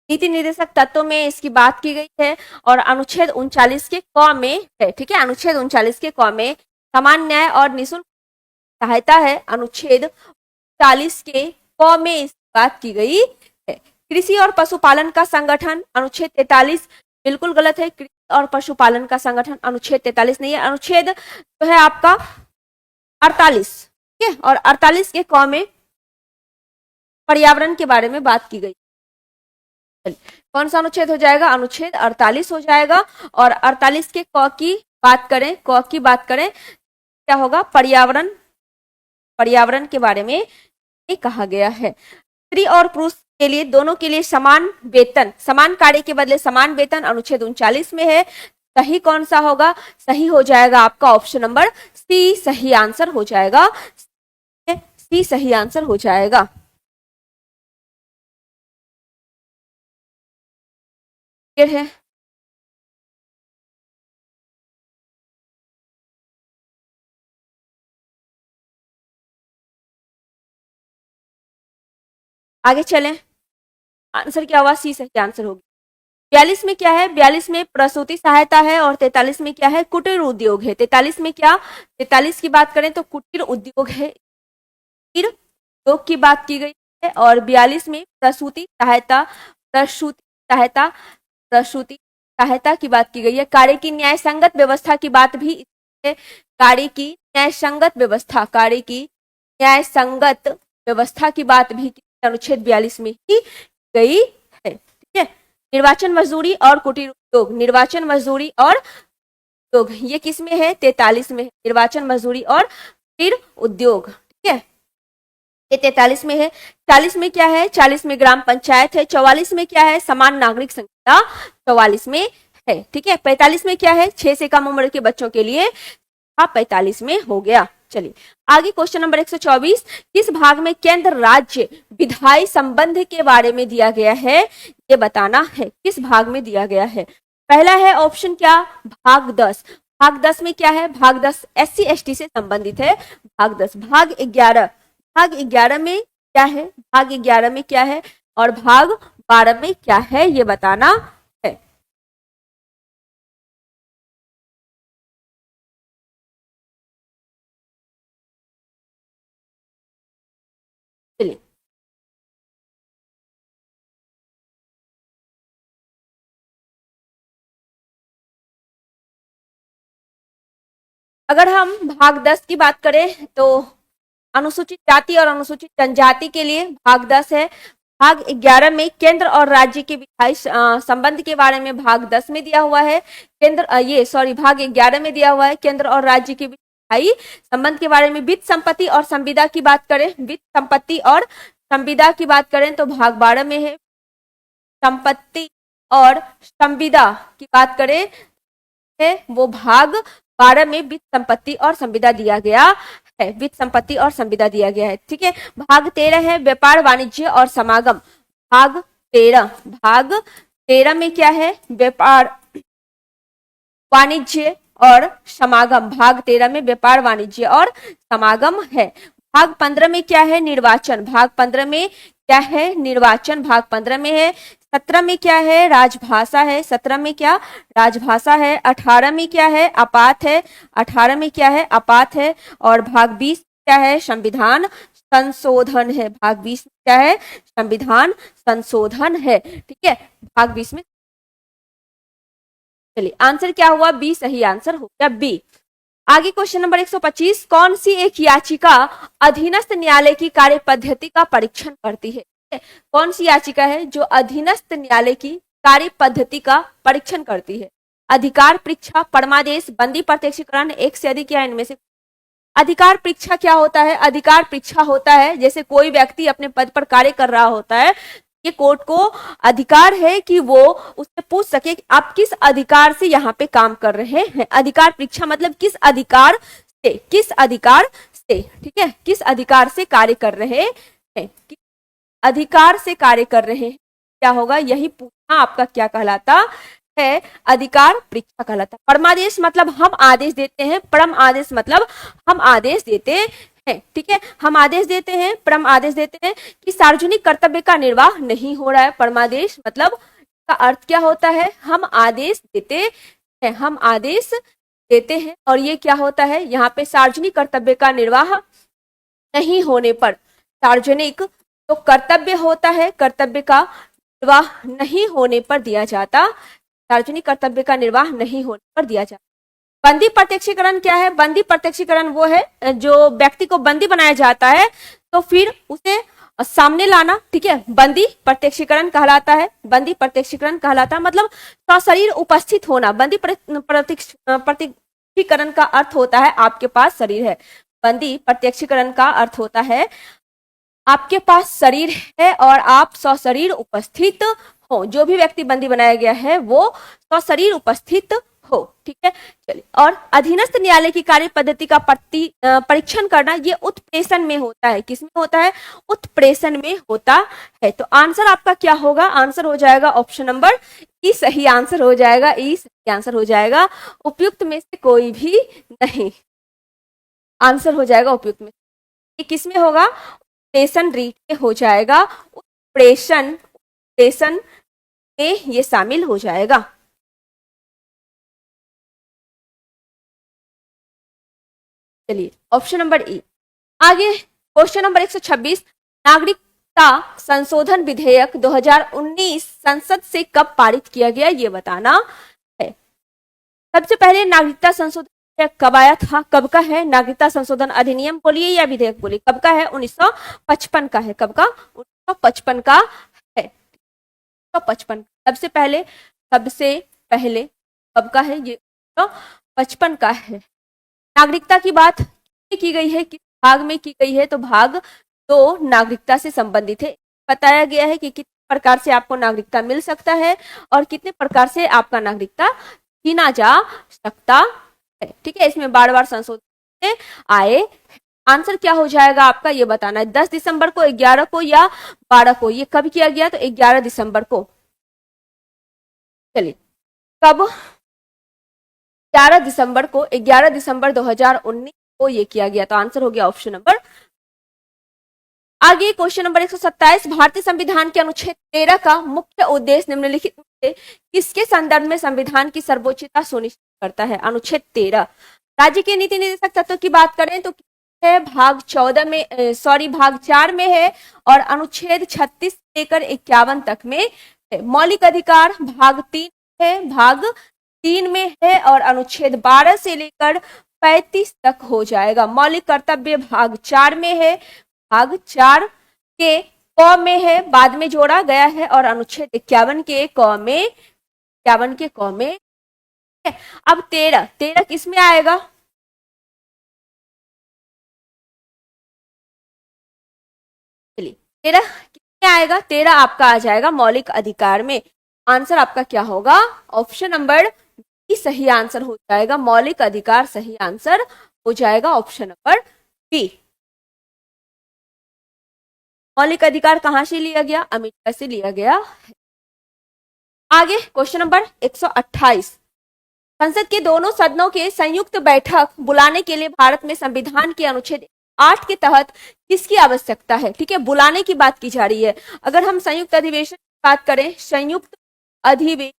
नीति निर्देशक तत्वों में इसकी बात की गई है और अनुच्छेद 39 के क में है। ठीक है, अनुच्छेद 39 के क में समान न्याय और निःशुल्क सहायता है, अनुच्छेद 40 के क में इस बात की गई है। कृषि और पशुपालन का संगठन, अनुच्छेद 43 बिल्कुल गलत है। कृषि और पशुपालन का संगठन अनुच्छेद 43 नहीं है, अनुच्छेद जो है आपका 48। ठीक है, और 48 के क में पर्यावरण के बारे में बात की गई। कौन सा अनुच्छेद हो जाएगा, अनुच्छेद 48 हो जाएगा। और 48 के क की बात करें, क की बात करें क्या होगा, पर्यावरण, पर्यावरण के बारे में ये कहा गया है। स्त्री और पुरुष के लिए, दोनों के लिए समान वेतन, समान कार्य के बदले समान वेतन अनुच्छेद 39 में है। सही कौन सा होगा, सही हो जाएगा आपका ऑप्शन नंबर सी, सही आंसर हो जाएगा, सी सही आंसर हो जाएगा। क्लियर है। आगे चलें, आंसर क्या हुआ, सी सही आंसर होगी। 42 में क्या है, 42 में प्रसूति सहायता है और 43 में क्या है, कुटीर उद्योग है। 43 में क्या, 43 की बात करें तो कुटीर उद्योग है, कुटीर उद्योग की बात की गई है। और 42 में प्रसूति सहायता, प्रसूति सहायता, प्रसूति सहायता की बात की गई है। कार्य की न्याय संगत व्यवस्था की बात भी है, कार्य की न्याय संगत व्यवस्था, कार्य की न्याय संगत व्यवस्था की बात भी अनुच्छेद 42 में ही गई है। ठीक है, निर्वाचन मजदूरी और कुटीर उद्योग, निर्वाचन मजदूरी और उद्योग ये किस में है, 43 में है, निर्वाचन मजदूरी और कुटीर उद्योग। ठीक है, ये 43 में है। 40 में क्या है, 40 में ग्राम पंचायत है। 44 में क्या है, समान नागरिक संहिता 44 में है। ठीक है, 45 में क्या है, 6 से कम उम्र के बच्चों के लिए, हाँ 45 में हो गया। चलिए आगे, क्वेश्चन नंबर 124, किस भाग में केंद्र राज्य विधायी संबंध के बारे में दिया गया है, ये बताना है, किस भाग में दिया गया है। पहला है ऑप्शन क्या, भाग 10। भाग 10 में क्या है, भाग 10 SC ST से संबंधित है। भाग 10, भाग 11, भाग 11 में क्या है, भाग 11 में क्या है और भाग 12 में क्या है, ये बताना है। चलिए, अगर हम भाग 10 की बात करें तो अनुसूचित जाति और अनुसूचित जनजाति के लिए भाग 10 है। भाग 11 में केंद्र और राज्य के विधायी संबंध के बारे में भाग 10 में दिया हुआ है। केंद्र ये सॉरी भाग 11 में दिया हुआ है केंद्र और राज्य के विधायी संबंध के बारे में। वित्त संपत्ति और संविदा की बात करें, वित्त संपत्ति और संविदा की बात करें तो भाग 12 में है। संपत्ति और संविदा की बात करें है वो भाग 12 में वित्त संपत्ति और संविदा दिया गया है, वित्त संपत्ति और संविदा दिया गया है। ठीक है, भाग 13 है व्यापार वाणिज्य और समागम। भाग 13, भाग 13 में क्या है, व्यापार वाणिज्य और समागम। भाग 13 में व्यापार वाणिज्य और समागम है। भाग 15 में क्या है, निर्वाचन। भाग 15 में क्या है, निर्वाचन भाग 15 में है। 17 में क्या है, राजभाषा है। 17 में क्या, राजभाषा है। 18 में क्या है, आपात है। 18 में क्या है, आपात है। और भाग 20 क्या है, संविधान संशोधन है। भाग 20 में क्या है, संविधान संशोधन है। ठीक है, भाग 20 में। चलिए आंसर क्या हुआ, बी सही आंसर हो गया, बी। आगे क्वेश्चन नंबर 125, कौन सी एक याचिका अधीनस्थ न्यायालय की कार्य पद्धति का परीक्षण करती है? कौन सी याचिका है जो अधीनस्थ न्यायालय की कार्य पद्धति का परीक्षण करती है? अधिकार परीक्षा, परमादेश, बंदी प्रत्यक्षीकरण, एक से अधिक या इनमें से? अधिकार परीक्षा क्या होता है? अधिकार परीक्षा होता है जैसे कोई व्यक्ति अपने पद पर कार्य कर रहा होता है, ये कोर्ट को अधिकार है कि वो उससे पूछ सके कि आप किस अधिकार से यहाँ पे काम कर रहे हैं। अधिकार परीक्षा मतलब किस अधिकार से, किस अधिकार से, ठीक है, किस अधिकार से कार्य कर रहे हैं, किस अधिकार से कार्य कर रहे हैं, क्या होगा, यही पूछना आपका क्या कहलाता है? अधिकार परीक्षा कहलाता है। परमादेश मतलब हम आदेश देते हैं, परम आदेश मतलब हम आदेश देते हैं, ठीक है, हम आदेश देते हैं, परम आदेश देते हैं कि सार्वजनिक कर्तव्य का निर्वाह नहीं हो रहा है। परमादेश मतलब का अर्थ क्या होता है? हम आदेश देते हैं, हम आदेश देते हैं, और ये क्या होता है, यहाँ पे सार्वजनिक कर्तव्य का निर्वाह नहीं होने पर, सार्वजनिक जो कर्तव्य होता है, कर्तव्य का निर्वाह नहीं होने पर दिया जाता, सार्वजनिक कर्तव्य का निर्वाह नहीं होने पर दिया जाता। बंदी प्रत्यक्षीकरण क्या है? बंदी प्रत्यक्षीकरण वो है जो व्यक्ति को बंदी बनाया जाता है तो फिर उसे सामने लाना, ठीक है, बंदी प्रत्यक्षीकरण कहलाता है। बंदी प्रत्यक्षीकरण कहलाता है मतलब सशरीर उपस्थित होना। बंदी प्रत्यक्षीकरण का अर्थ होता है आपके पास शरीर है। बंदी प्रत्यक्षीकरण का अर्थ होता है आपके पास शरीर है और आप सशरीर उपस्थित हो। जो भी व्यक्ति बंदी बनाया गया है वो सशरीर उपस्थित हो, ठीक है। चलिए, और अधीनस्थ न्यायालय की कार्य पद्धति का परीक्षण करना ये उत्प्रेषण में होता है। किसमें होता है? उत्प्रेषण में होता है। तो आंसर आपका क्या होगा? आंसर हो जाएगा ऑप्शन नंबर ई सही आंसर हो जाएगा, ई सही आंसर हो जाएगा, उपयुक्त में से कोई भी नहीं। आंसर हो जाएगा उपयुक्त में। ये किसमें होगा? उत्प्रेषण रीट में हो जाएगा, उत्प्रेषण प्रेषण में ये शामिल हो जाएगा। चलिए, ऑप्शन नंबर ई। आगे क्वेश्चन नंबर 126, नागरिकता संशोधन विधेयक 2019 संसद से कब पारित किया गया ये बताना है। सबसे पहले नागरिकता संशोधन विधेयक कब आया था? कब का है? नागरिकता संशोधन अधिनियम बोलिए या विधेयक बोलिए, कब का है? 1955 का है। कब का? 1955 का है। 1955 सबसे पहले कब का है? ये 1955 का है। नागरिकता की बात की गई है, किस भाग में की गई है? तो भाग 2 नागरिकता से संबंधित है। बताया गया है कि कितने प्रकार से आपको नागरिकता मिल सकता है और कितने प्रकार से आपका नागरिकता छीना जा सकता है, ठीक है। इसमें बार बार संशोधन आए। आंसर क्या हो जाएगा आपका ये बताना है। 10 दिसंबर को, 11 को या 12 को? ये कब किया गया? तो 11 दिसंबर को। चलिए, कब? 11 दिसंबर को, 11 दिसंबर 2019 को ये किया गया। तो आंसर हो गया ऑप्शन नंबर। आगे क्वेश्चन नंबर 127, भारतीय संविधान के अनुच्छेद 13 का मुख्य उद्देश्य निम्नलिखित में से किसके संदर्भ में संविधान की सर्वोच्चता सुनिश्चित करता है? अनुच्छेद 13 राज्य के नीति निर्देशक तत्व की बात करें तो है भाग 14 में, सॉरी भाग 4 में है, और अनुच्छेद 36 लेकर 51 तक में है। मौलिक अधिकार भाग 3 है, भाग 3 में है, और अनुच्छेद 12 से लेकर 35 तक हो जाएगा। मौलिक कर्तव्य भाग 4 में है, भाग 4 के क में है, बाद में जोड़ा गया है, और अनुच्छेद 51 के क में, 51 के क में है। अब 13 किस में आएगा? चलिए, 13 किसमें आएगा? 13 आपका आ जाएगा मौलिक अधिकार में। आंसर आपका क्या होगा? ऑप्शन नंबर बी सही आंसर हो जाएगा। मौलिक अधिकार सही आंसर हो जाएगा ऑप्शन नंबर बी। मौलिक अधिकार कहां से लिया गया? अमेरिका से लिया गया। आगे क्वेश्चन नंबर 128, संसद के दोनों सदनों के संयुक्त बैठक बुलाने के लिए भारत में संविधान के अनुच्छेद 8 के तहत किसकी आवश्यकता है? ठीक है, बुलाने की बात की जा रही है। अगर हम संयुक्त अधिवेशन की बात करें, संयुक्त अधिवेशन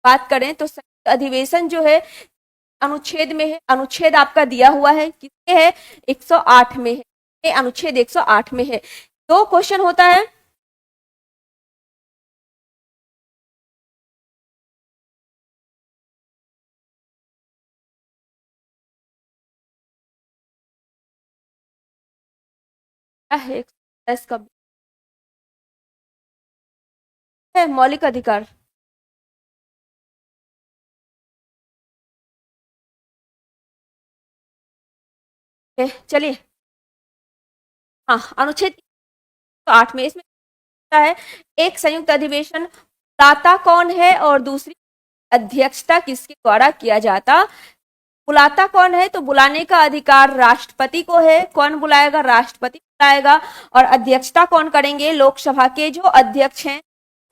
बात करें तो संयुक्त अधिवेशन जो है अनुच्छेद में है। अनुच्छेद आपका दिया हुआ है, किसके है? 108 में है, अनुच्छेद 108 में है। दो क्वेश्चन होता है, क्या है इसका है मौलिक अधिकार। चलिए। हाँ, अनुच्छेद 8 में इसमें होता है एक संयुक्त अधिवेशन बुलाता कौन है और दूसरी अध्यक्षता किसके द्वारा किया जाता। बुलाता कौन है तो बुलाने का अधिकार राष्ट्रपति को है। कौन बुलाएगा, राष्ट्रपति बुलाएगा। और अध्यक्षता कौन करेंगे, लोकसभा के जो अध्यक्ष हैं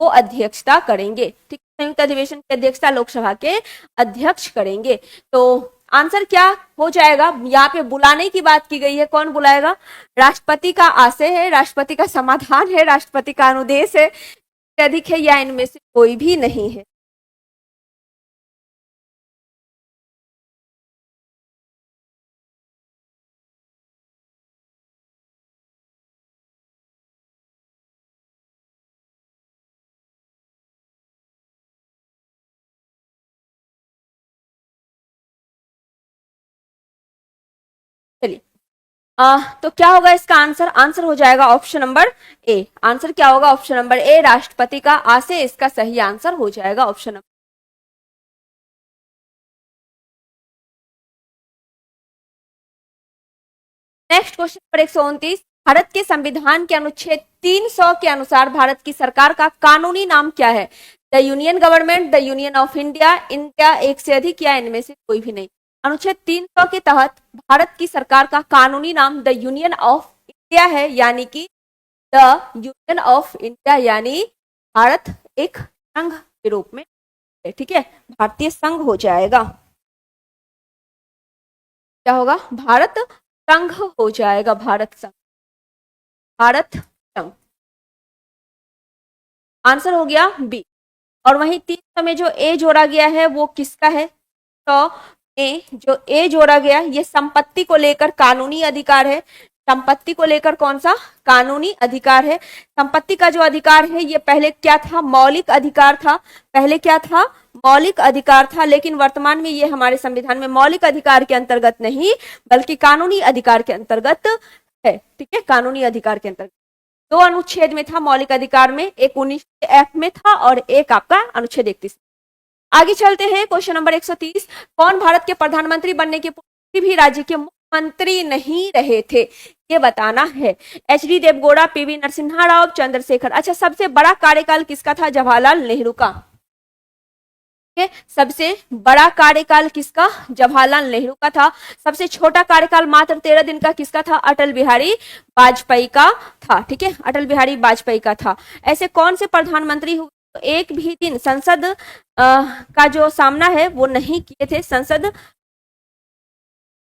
वो अध्यक्षता करेंगे। ठीक, संयुक्त अधिवेशन की अध्यक्षता लोकसभा के अध्यक्ष करेंगे। तो आंसर क्या हो जाएगा, यहाँ पे बुलाने की बात की गई है, कौन बुलाएगा, राष्ट्रपति का आशय है, राष्ट्रपति का समाधान है, राष्ट्रपति का अनुदेश है, अधिक है या इनमें से कोई भी नहीं है। चलिए, तो क्या होगा इसका आंसर, आंसर हो जाएगा ऑप्शन नंबर ए। आंसर क्या होगा, ऑप्शन नंबर ए, राष्ट्रपति का आशय इसका सही आंसर हो जाएगा, option number. Next question number 129, Bharat के संविधान के अनुच्छेद 300 के अनुसार भारत की सरकार का कानूनी नाम क्या है। The union government, the union of India, India एक से अधिक या इनमें से कोई भी नहीं। अनुच्छेद 300 के तहत भारत की सरकार का कानूनी नाम द यूनियन ऑफ इंडिया है, यानी कि द यूनियन ऑफ इंडिया, यानी भारत एक संघ के रूप में है। ठीक है, भारतीय संघ हो जाएगा। क्या होगा, भारत संघ हो जाएगा, भारत संघ, भारत संघ। आंसर हो गया बी। और वहीं 300 में जो ए जोड़ा गया है वो किसका है, तो ए जो ए जोड़ा गया ये संपत्ति को लेकर कानूनी अधिकार है। संपत्ति को लेकर कौन सा कानूनी अधिकार है। संपत्ति का जो अधिकार है ये पहले क्या था, मौलिक अधिकार था। पहले क्या था, मौलिक अधिकार था, लेकिन वर्तमान में ये हमारे संविधान में मौलिक अधिकार के अंतर्गत नहीं बल्कि कानूनी अधिकार के अंतर्गत है। ठीक है, कानूनी अधिकार के अंतर्गत दो अनुच्छेद में था मौलिक अधिकार में, एक 19 में था और एक आपका अनुच्छेद 31। आगे चलते हैं, क्वेश्चन नंबर 130, कौन भारत के प्रधानमंत्री बनने के पूर्व किसी भी राज्य के मुख्यमंत्री नहीं रहे थे, ये बताना है। H D Deve Gowda, P V Narasimha Rao, Chandrashekhar. अच्छा, सबसे बड़ा कार्यकाल किसका था, जवाहरलाल नेहरू का। सबसे बड़ा कार्यकाल किसका, जवाहरलाल नेहरू का था। सबसे छोटा कार्यकाल मात्र 13 दिन का किसका था, अटल बिहारी वाजपेयी का था। ठीक है, अटल बिहारी वाजपेयी का था। ऐसे कौन से प्रधानमंत्री हुए तो एक भी दिन संसद का जो सामना है वो नहीं किए थे, संसद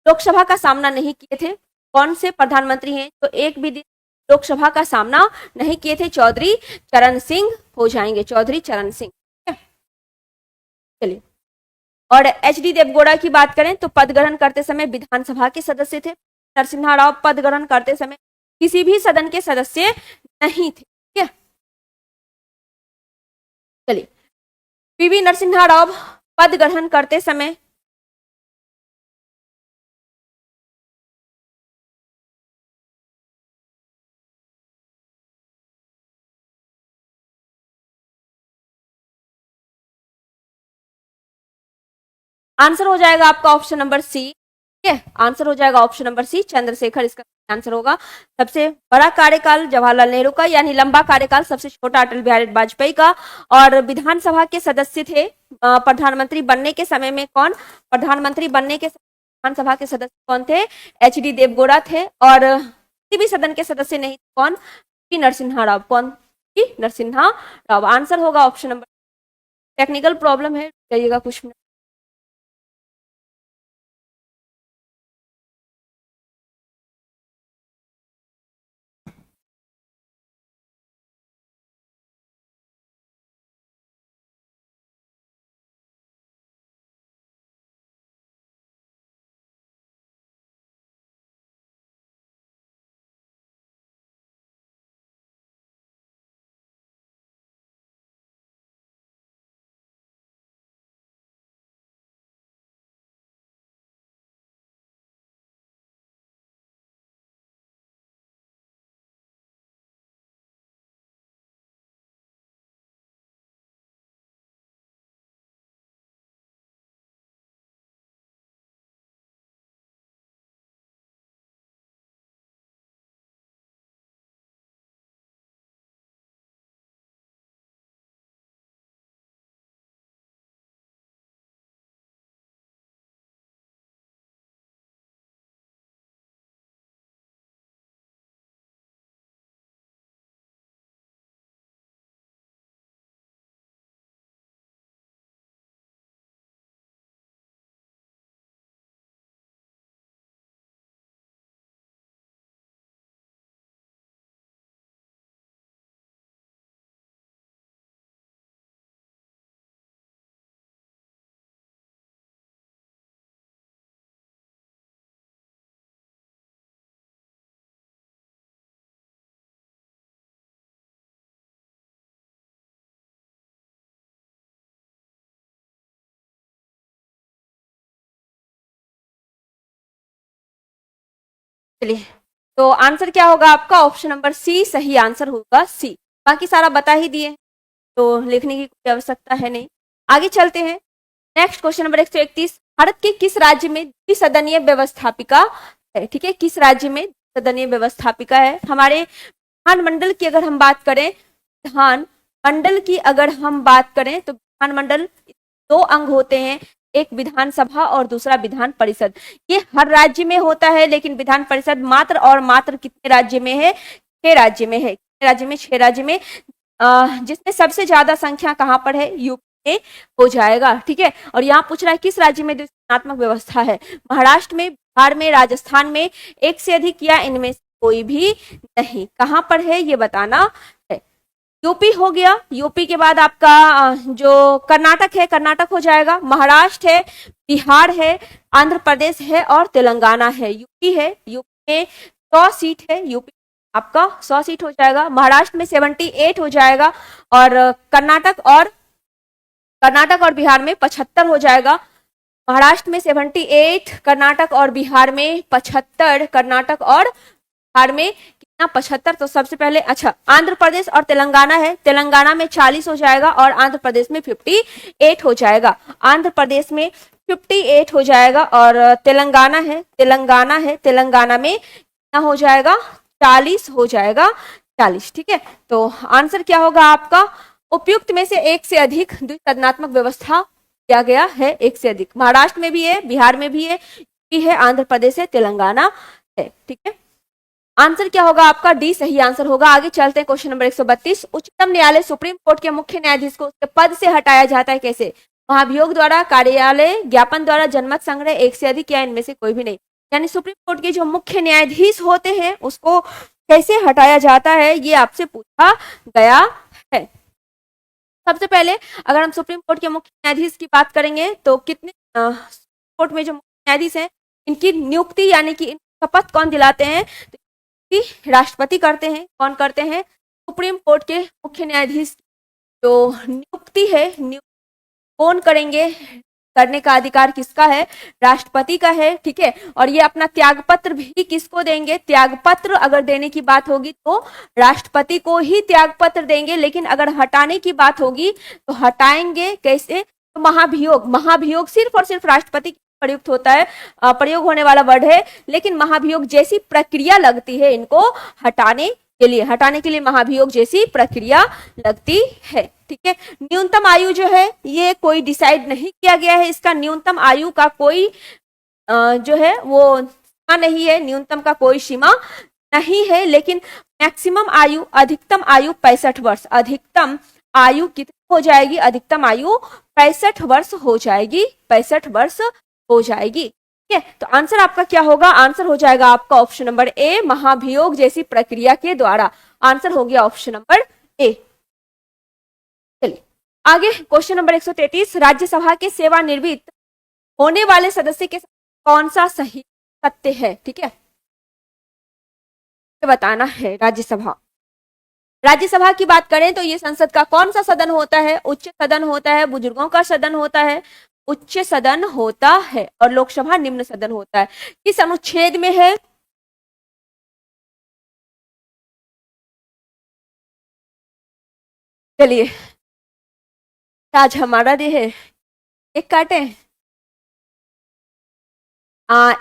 लोकसभा का सामना नहीं किए थे। कौन से प्रधानमंत्री हैं तो एक भी दिन लोकसभा का सामना नहीं किए थे, चौधरी चरण सिंह हो जाएंगे, चौधरी चरण सिंह। चलिए, और एच डी देवगौड़ा की बात करें तो पद ग्रहण करते समय विधानसभा के सदस्य थे। नरसिम्हा राव पद ग्रहण करते समय किसी भी सदन के सदस्य नहीं थे। ठीक है, चलिए, पीवी नरसिम्हा राव पद ग्रहण करते समय आंसर हो जाएगा आपका ऑप्शन नंबर सी। ठीक है, आंसर हो जाएगा ऑप्शन नंबर सी, चंद्रशेखर इसका आंसर होगा। सबसे बड़ा कार्यकाल जवाहरलाल नेहरू का, यानी लंबा कार्यकाल सबसे छोटा अटल बिहारी वाजपेयी का। और विधानसभा के सदस्य थे प्रधानमंत्री बनने के समय में कौन, प्रधानमंत्री बनने के विधानसभा के सदस्य कौन थे, एच डी देवगौड़ा थे। और किसी भी सदन के सदस्य नहीं, कौन, पी नरसिम्हा राव। कौन, पी नरसिम्हा राव। आंसर होगा ऑप्शन नंबर। टेक्निकल प्रॉब्लम है, जाइएगा कुछ मिनट। चलिए, तो आंसर क्या होगा आपका? ऑप्शन नंबर सी सही आंसर होगा, सी। बाकी सारा बता ही दिए, तो लिखने की कोई आवश्यकता है नहीं। आगे चलते हैं। नेक्स्ट क्वेश्चन नंबर 131, भारत के किस राज्य में द्विसदनीय व्यवस्थापिका है? ठीक है, किस राज्य में सदनीय व्यवस्थापिका है? हमारे विधानमंडल की अगर हम बात करें, विधानमंडल की अगर हम बात करें तो विधानमंडल दो अंग होते हैं, एक विधानसभा और दूसरा विधान परिषद। ये हर राज्य में होता है, लेकिन विधान परिषद मात्र और मात्र कितने राज्य में है? 6 राज्य में है। कितने राज्य में? 6 राज्य में। जिसमें सबसे ज्यादा संख्या कहाँ पर है? यूपी में हो जाएगा। ठीक है, और यहाँ पूछ रहा है किस राज्य में द्विसदनात्मक व्यवस्था है? महाराष्ट्र में, बिहार में, राजस्थान में, एक से अधिक या इनमें से कोई भी नहीं। कहाँ पर है ये बताना है। यूपी हो गया, यूपी के बाद आपका जो कर्नाटक है, कर्नाटक हो जाएगा, महाराष्ट्र है, बिहार है, आंध्र प्रदेश है और तेलंगाना है। यूपी है, यूपी में 100 सीट है, यूपी आपका 100 सीट हो जाएगा, महाराष्ट्र में 78 हो जाएगा और कर्नाटक और बिहार में 75 हो जाएगा। महाराष्ट्र में 78, कर्नाटक और बिहार में 75, कर्नाटक और बिहार में कितना? 75। तो सबसे पहले अच्छा आंध्र प्रदेश और तेलंगाना है, तेलंगाना में 40 हो जाएगा और आंध्र प्रदेश में 58 हो जाएगा। आंध्र प्रदेश में 58 हो जाएगा और तेलंगाना में कितना हो जाएगा? 40 हो जाएगा, 40। ठीक है, तो आंसर क्या होगा आपका? उपयुक्त में से एक से अधिक द्विसदनात्मक व्यवस्था किया गया है, एक से अधिक। महाराष्ट्र में भी है, बिहार में भी है, यूपी है, आंध्र प्रदेश है, तेलंगाना है। ठीक है, आंसर क्या होगा आपका? डी सही आंसर होगा। आगे चलते हैं, क्वेश्चन नंबर 132, उच्चतम न्यायालय सुप्रीम कोर्ट के मुख्य न्यायाधीश को उसके पद से हटाया जाता है कैसे? महाभियोग द्वारा, कार्यालय ज्ञापन द्वारा, जनमत संग्रह, एक से अधिक या इनमें से कोई भी नहीं। यानी सुप्रीम कोर्ट के जो मुख्य न्यायाधीश होते हैं उसको कैसे हटाया जाता है, ये आपसे पूछा गया है। सबसे पहले अगर हम सुप्रीम कोर्ट के मुख्य न्यायाधीश की बात करेंगे तो कितने कोर्ट में जो मुख्य न्यायाधीश हैं इनकी नियुक्ति यानी कि शपथ कौन दिलाते हैं? तो राष्ट्रपति करते हैं। कौन करते हैं? सुप्रीम कोर्ट के मुख्य न्यायाधीश जो नियुक्ति है, कौन करेंगे? करने का अधिकार किसका है? राष्ट्रपति का है। ठीक है, और ये अपना त्यागपत्र भी किसको देंगे? त्यागपत्र अगर देने की बात होगी तो राष्ट्रपति को ही त्यागपत्र देंगे, लेकिन अगर हटाने की बात होगी तो हटाएंगे कैसे? तो महाभियोग सिर्फ और सिर्फ राष्ट्रपति प्रयुक्त होता है, प्रयोग होने वाला वर्ड है, लेकिन महाभियोग जैसी प्रक्रिया लगती है इनको हटाने के लिए महाभियोग जैसी प्रक्रिया लगती है। ठीक है, न्यूनतम आयु जो है ये कोई डिसाइड नहीं किया गया है, इसका न्यूनतम आयु का कोई जो है वो सीमा नहीं है, न्यूनतम का कोई सीमा नहीं है, लेकिन मैक्सिमम आयु, अधिकतम आयु 65 वर्ष। अधिकतम आयु कितनी हो जाएगी? अधिकतम आयु 65 वर्ष हो जाएगी, 65 वर्ष हो जाएगी। ठीक है, तो आंसर आपका क्या होगा? आंसर हो जाएगा आपका ऑप्शन नंबर ए, महाभियोग जैसी प्रक्रिया के द्वारा। आंसर हो गया ऑप्शन नंबर ए। चलिए आगे, क्वेश्चन नंबर 133, राज्यसभा के सेवानिवृत्त होने वाले सदस्य के कौन सा सही सत्य है? ठीक है, बताना है। राज्यसभा की बात करें तो ये संसद का कौन सा सदन होता है? उच्च सदन होता है, बुजुर्गों का सदन होता है, उच्च सदन होता है, और लोकसभा निम्न सदन होता है। किस अनुच्छेद में है? चलिए आज हमारा डे है, केक काटे,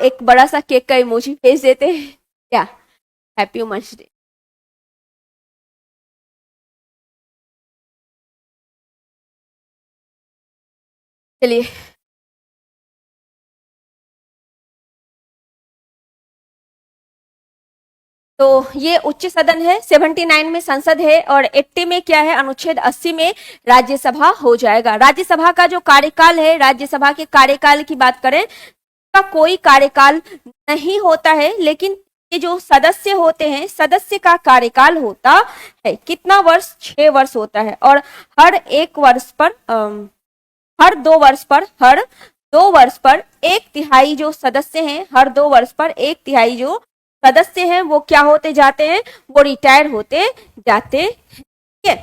एक बड़ा सा केक का इमोजी भेज देते हैं क्या? Happy women's day. चलिए तो ये उच्च सदन है, 79 में संसद है और 80 में क्या है? अनुच्छेद 80 में राज्यसभा हो जाएगा। राज्यसभा का जो कार्यकाल है, राज्यसभा के कार्यकाल की बात करें का कोई कार्यकाल नहीं होता है, लेकिन ये जो सदस्य होते हैं, सदस्य का कार्यकाल होता है कितना वर्ष? 6 वर्ष होता है, और हर एक वर्ष पर हर 2 वर्ष पर एक तिहाई जो सदस्य हैं, हर 2 वर्ष पर एक तिहाई जो सदस्य हैं वो क्या होते जाते हैं? वो रिटायर होते जाते हैं।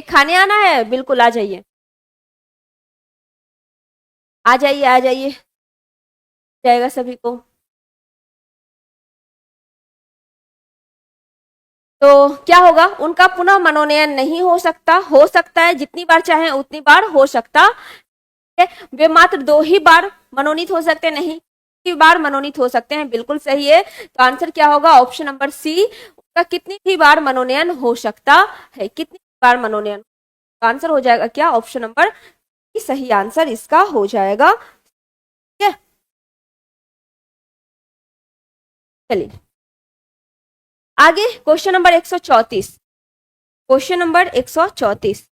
खाने आना है, बिल्कुल आ जाइए। आ जाइए, आ जाइए, जाएगा सभी को। तो क्या होगा, उनका पुनः मनोनयन नहीं हो सकता है जितनी बार चाहे उतनी बार हो सकता है। वे मात्र 2 ही बार मनोनीत हो सकते हैं, नहीं कितनी बार मनोनीत हो सकते हैं, बिल्कुल सही है। तो आंसर क्या होगा, ऑप्शन नंबर सी, उनका कितनी भी बार मनोनयन हो सकता है, कितनी बार मनोनयन। तो आंसर हो जाएगा क्या, ऑप्शन नंबर सी सही आंसर इसका हो जाएगा। ठीक है, चलिए आगे क्वेश्चन नंबर 134। Question number 134।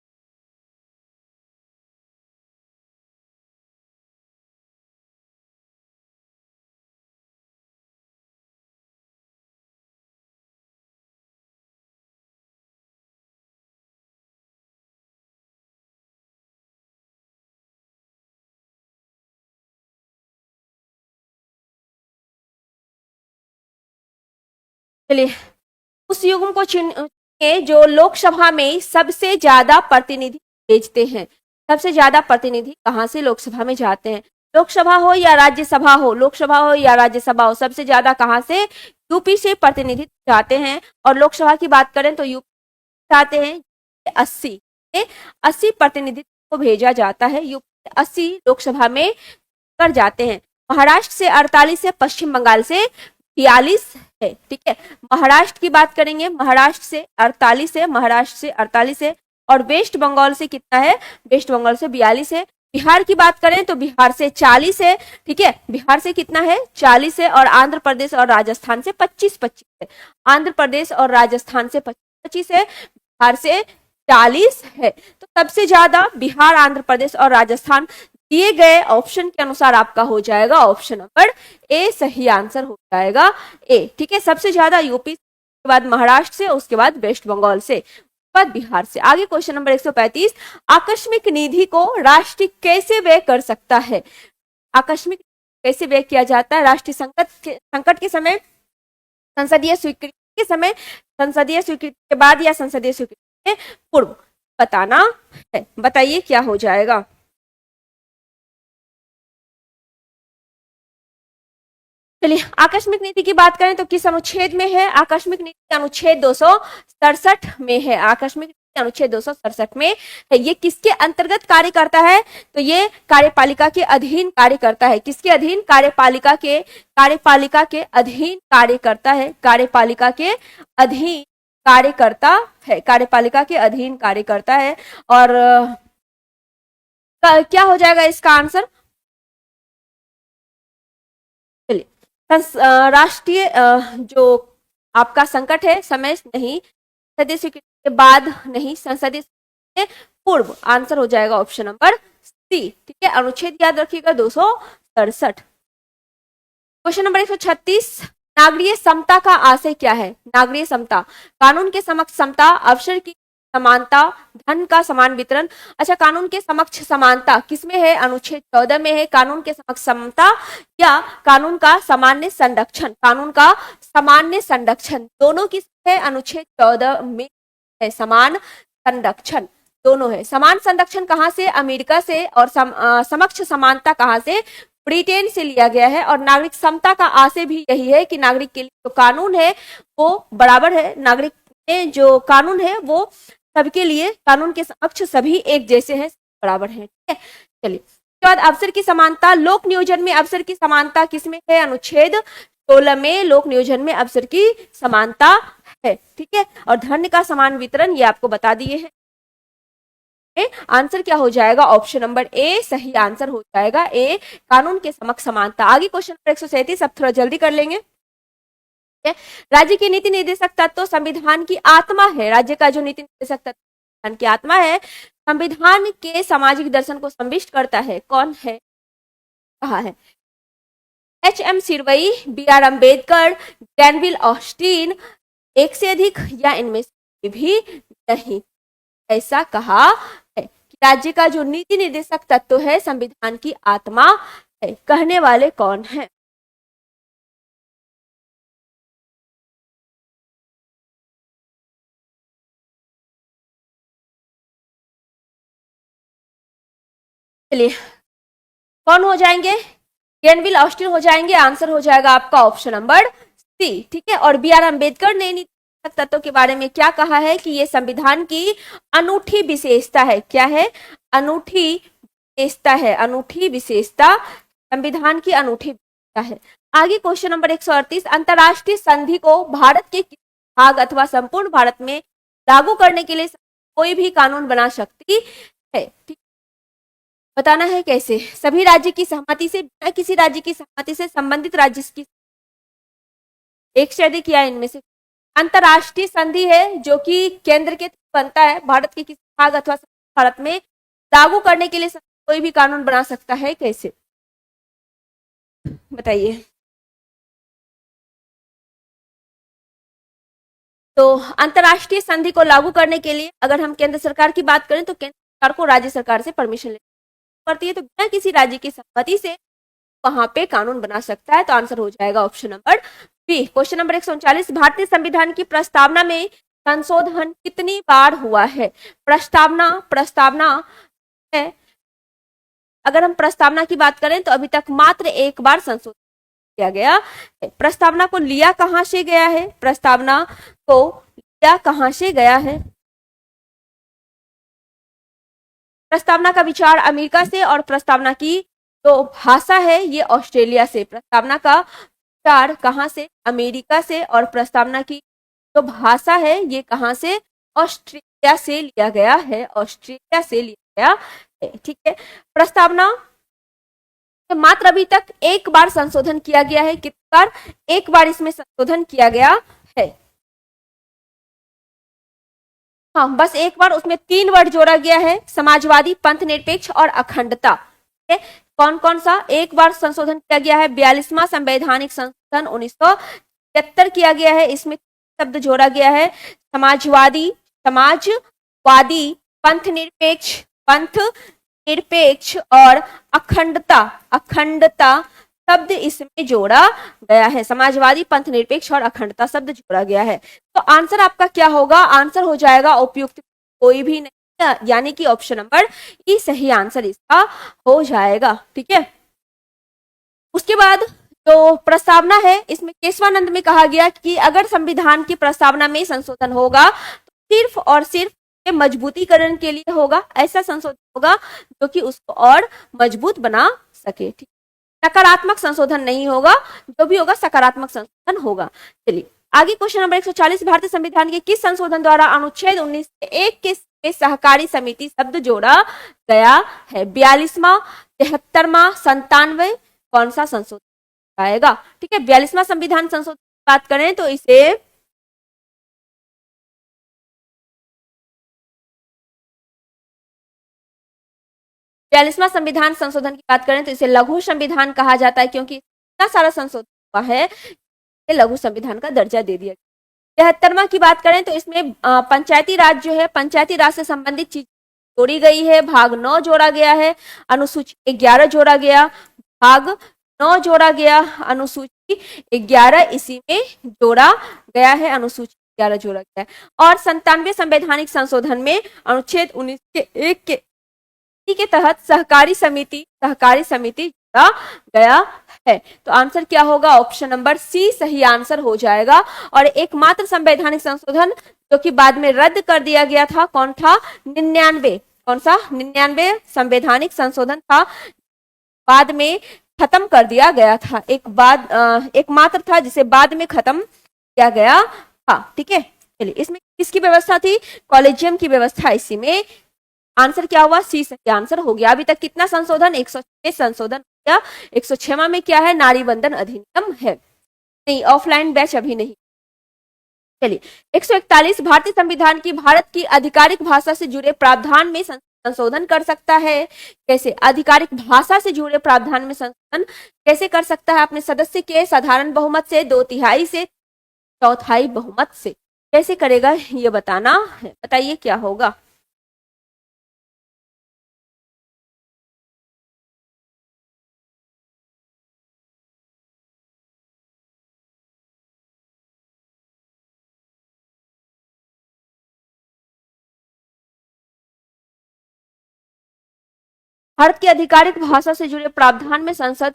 चलिए, उस युग्म को चुनिए जो लोकसभा में सबसे ज्यादा प्रतिनिधि भेजते हैं। सबसे ज्यादा प्रतिनिधि कहां से लोकसभा में जाते हैं, लोकसभा हो या राज्यसभा हो, लोकसभा हो या राज्यसभा हो, सबसे ज्यादा कहां से, यूपी से प्रतिनिधि जाते हैं। और लोकसभा की बात करें तो यूपी जाते हैं 80, 80 प्रतिनिधि को भेजा जाता है, यूपी 80 लोकसभा में कर जाते हैं। महाराष्ट्र से 48 है, पश्चिम बंगाल से 42 है। ठीक है, महाराष्ट्र की बात करेंगे, महाराष्ट्र से 48 है, महाराष्ट्र से 48 है। और वेस्ट बंगाल से कितना है, वेस्ट बंगाल से 42 है। बिहार की बात करें तो बिहार से 40 है। ठीक है, बिहार से कितना है, 40 है। और आंध्र प्रदेश और राजस्थान से 25-25 है। आंध्र प्रदेश और राजस्थान से 25-25 है, बिहार से 40 है। तो सबसे ज्यादा बिहार, आंध्र प्रदेश और राजस्थान दिए गए ऑप्शन के अनुसार आपका हो जाएगा ऑप्शन नंबर ए सही आंसर हो जाएगा ए। ठीक है, सबसे ज्यादा यूपी, उसके बाद महाराष्ट्र से, उसके बाद वेस्ट बंगाल से, उसके बाद बिहार से। आगे क्वेश्चन नंबर 135। आकस्मिक निधि को राष्ट्र कैसे व्यय कर सकता है, आकस्मिक कैसे व्यय किया जाता है, राष्ट्रीय संकट के समय, संसदीय स्वीकृति के समय, संसदीय स्वीकृति के बाद या संसदीय स्वीकृति के पूर्व, बताना है। बताइए क्या हो जाएगा। चलिए, आकस्मिक नीति की बात करें तो किस अनुच्छेद में है, आकस्मिक नीति अनुच्छेद 267 में है, आकस्मिक नीति अनुच्छेद 267 में है। ये किसके अंतर्गत कार्य करता है, तो ये कार्यपालिका के अधीन कार्य करता है। किसके अधीन, कार्यपालिका के अधीन कार्य करता है, कार्यपालिका के अधीन कार्य करता है, कार्यपालिका के अधीन कार्य करता है। और क्या हो जाएगा इसका आंसर, चलिए, राष्ट्रीय जो आपका संकट है, समय नहीं, संसदीय स्वीकृति के बाद नहीं, संसदीय स्वीकृति के पूर्व, आंसर हो जाएगा ऑप्शन नंबर सी। ठीक है, अनुच्छेद याद रखिएगा 267। Question number 136। नागरीय समता का आशय क्या है, नागरीय समता, कानून के समक्ष समता, अवसर की समानता, धन का समान वितरण। अच्छा, कानून के समक्ष समानता किसमें है, अनुच्छेद 14 में है, कानून के समक्ष समता या कानून का सामान्य संरक्षण, कानून का सामान्य संरक्षण दोनों किस है, अनुच्छेद 14 में है, समान संरक्षण दोनों है। समान संरक्षण कहां से, अमेरिका से। और समक्ष समानता कहां से, ब्रिटेन से लिया गया है। और नागरिक समता का आशय भी यही है कि नागरिक के लिए जो कानून है वो बराबर है, नागरिक के जो कानून है वो सबके लिए, कानून के समक्ष सभी एक जैसे हैं, बराबर हैं। ठीक है, चलिए, उसके बाद अवसर की समानता, लोक नियोजन में अवसर की समानता किसमें है, अनुच्छेद 16 में लोक नियोजन में अवसर की समानता है। ठीक है, और धन का समान वितरण ये आपको बता दिए हैं। आंसर क्या हो जाएगा, ऑप्शन नंबर ए सही आंसर हो जाएगा ए, कानून के समक्ष समानता। आगे क्वेश्चन नंबर 137, अब थोड़ा जल्दी कर लेंगे। राज्य की नीति निर्देशक तत्व संविधान की आत्मा है, राज्य का जो नीति निर्देशक तत्व संविधान की आत्मा है, संविधान के सामाजिक दर्शन को संविष्ट करता है, कौन है, कहा है, H M. Seervai, B R. Ambedkar, Granville Austin, एक से अधिक या इनमें से भी नहीं, ऐसा कहा है कि राज्य का जो नीति निर्देशक तत्व है संविधान की आत्मा है, कहने वाले कौन है। चलिए, कौन हो जाएंगे? ग्रेनविल ऑस्टिन हो जाएंगे। आंसर हो जाएगा आपका ऑप्शन नंबर सी। ठीक है, और बी आर अम्बेडकर ने तत्वों के बारे में क्या कहा है कि ये संविधान की अनूठी विशेषता है। क्या है? अनूठी विशेषता है। अनूठी विशेषता, संविधान की अनूठी विशेषता है। आगे क्वेश्चन नंबर 138, अंतरराष्ट्रीय संधि को भारत के किसी भाग अथवा संपूर्ण भारत में लागू करने के लिए कोई भी कानून बना सकती है। ठीक, बताना है कैसे? सभी राज्य की सहमति से, बिना किसी राज्य की सहमति से, संबंधित राज्य की एक से अधिक या इनमें से। अंतरराष्ट्रीय संधि है जो कि केंद्र के बनता है, भारत के किसी भाग अथवा भारत में लागू करने के लिए कोई भी कानून बना सकता है। कैसे? बताइए। तो अंतरराष्ट्रीय संधि को लागू करने के लिए अगर हम केंद्र सरकार की बात करें तो केंद्र सरकार को राज्य सरकार से परमिशन लेनी पड़ती है, तो बिना किसी राज्य की सहमति से वहां पे कानून बना सकता है। तो आंसर हो जाएगा option number B. Question number 139, भारतीय संविधान की प्रस्तावना में संशोधन कितनी बार हुआ है? प्रस्तावना, प्रस्तावना है, अगर हम प्रस्तावना की बात करें तो अभी तक मात्र एक बार संशोधन किया गया है। प्रस्तावना को लिया कहां से गया है? प्रस्तावना को लिया कहां से गया है? प्रस्तावना का विचार अमेरिका से और प्रस्तावना की जो भाषा है ये ऑस्ट्रेलिया से। प्रस्तावना का विचार कहां से? अमेरिका से। और प्रस्तावना की जो भाषा है ये कहां से? ऑस्ट्रेलिया से लिया गया है। ऑस्ट्रेलिया से लिया गया है। ठीक है, प्रस्तावना मात्र अभी तक एक बार संशोधन किया गया है। कितनी बार? एक बार इसमें संशोधन किया गया है। हाँ, बस एक बार। उसमें 3 वर्ड जोड़ा गया है, समाजवादी, पंथ निरपेक्ष और अखंडता। कौन कौन सा? एक बार संशोधन किया गया है, 42वां संवैधानिक संशोधन 1973 किया गया है। इसमें शब्द जोड़ा गया है, समाजवादी, समाजवादी, पंथ निरपेक्ष, पंथ निरपेक्ष और अखंडता, अखंडता शब्द इसमें जोड़ा गया है। समाजवादी, पंथ निरपेक्ष और अखंडता शब्द जोड़ा गया है। तो आंसर आपका क्या होगा? आंसर हो जाएगा उपयुक्त कोई भी नहीं, यानी कि ऑप्शन नंबर ई सही आंसर इसका हो जाएगा। ठीक है, उसके बाद जो प्रस्तावना है इसमें केशवानंद में कहा गया कि अगर संविधान की प्रस्तावना में संशोधन होगा तो सिर्फ और सिर्फ मजबूतीकरण के लिए होगा। ऐसा संशोधन होगा जो कि उसको और मजबूत बना सके। ठीक, नकारात्मक संशोधन नहीं होगा, जो भी होगा सकारात्मक संशोधन होगा। चलिए आगे क्वेश्चन नंबर 140, भारतीय संविधान के किस संशोधन द्वारा अनुच्छेद 19(1) के सहकारी समिति शब्द जोड़ा गया है? 42वां, 73वां, 97? कौन सा संशोधन आएगा? ठीक है, 42वां संविधान संशोधन की बात करें तो इसे 42वां संविधान संशोधन की बात करें तो इसे लघु संविधान कहा जाता है, क्योंकि इतना सारा संशोधन हुआ है, लघु संविधान का दर्जा दे दिया। 73वां की बात करें तो इसमें पंचायती राज जो है, पंचायती राज से संबंधित चीज जोड़ी गई है। भाग 9 जोड़ा गया है, अनुसूची 11 जोड़ा गया, भाग 9 जोड़ा गया, अनुसूची 11 इसी में जोड़ा गया है, अनुसूची 11 जोड़ा गया है। और 97वें संवैधानिक संशोधन में अनुच्छेद 19(1) के तहत सहकारी समिति जोड़ा गया है। तो आंसर क्या होगा? ऑप्शन नंबर सी सही आंसर हो जाएगा। और एकमात्र संवैधानिक संशोधन जो कि बाद में रद्द कर दिया गया था, कौन था? 99। कौन सा? 99 संवैधानिक संशोधन था, बाद में खत्म कर दिया गया था। एकमात्र था जिसे बाद में खत्म किया गया था। ठीक है, चलिए इसमें किसकी व्यवस्था थी? कॉलेजियम की व्यवस्था इसी में। आंसर क्या हुआ? सी सही आंसर हो गया। अभी तक कितना संशोधन? 106 संशोधन हो गया। 106वां में क्या है? नारी बंधन अधिनियम है। नहीं, ऑफलाइन बैच अभी नहीं। चलिए 141, भारतीय संविधान की भारत की आधिकारिक भाषा से जुड़े प्रावधान में संशोधन कर सकता है। कैसे? आधिकारिक भाषा से जुड़े प्रावधान में संशोधन कैसे कर सकता है? अपने सदस्य के साधारण बहुमत से, 2/3 से, 1/4 बहुमत से। कैसे करेगा ये बताना है। बताइए क्या होगा? भारत की आधिकारिक भाषा से जुड़े प्रावधान में संसद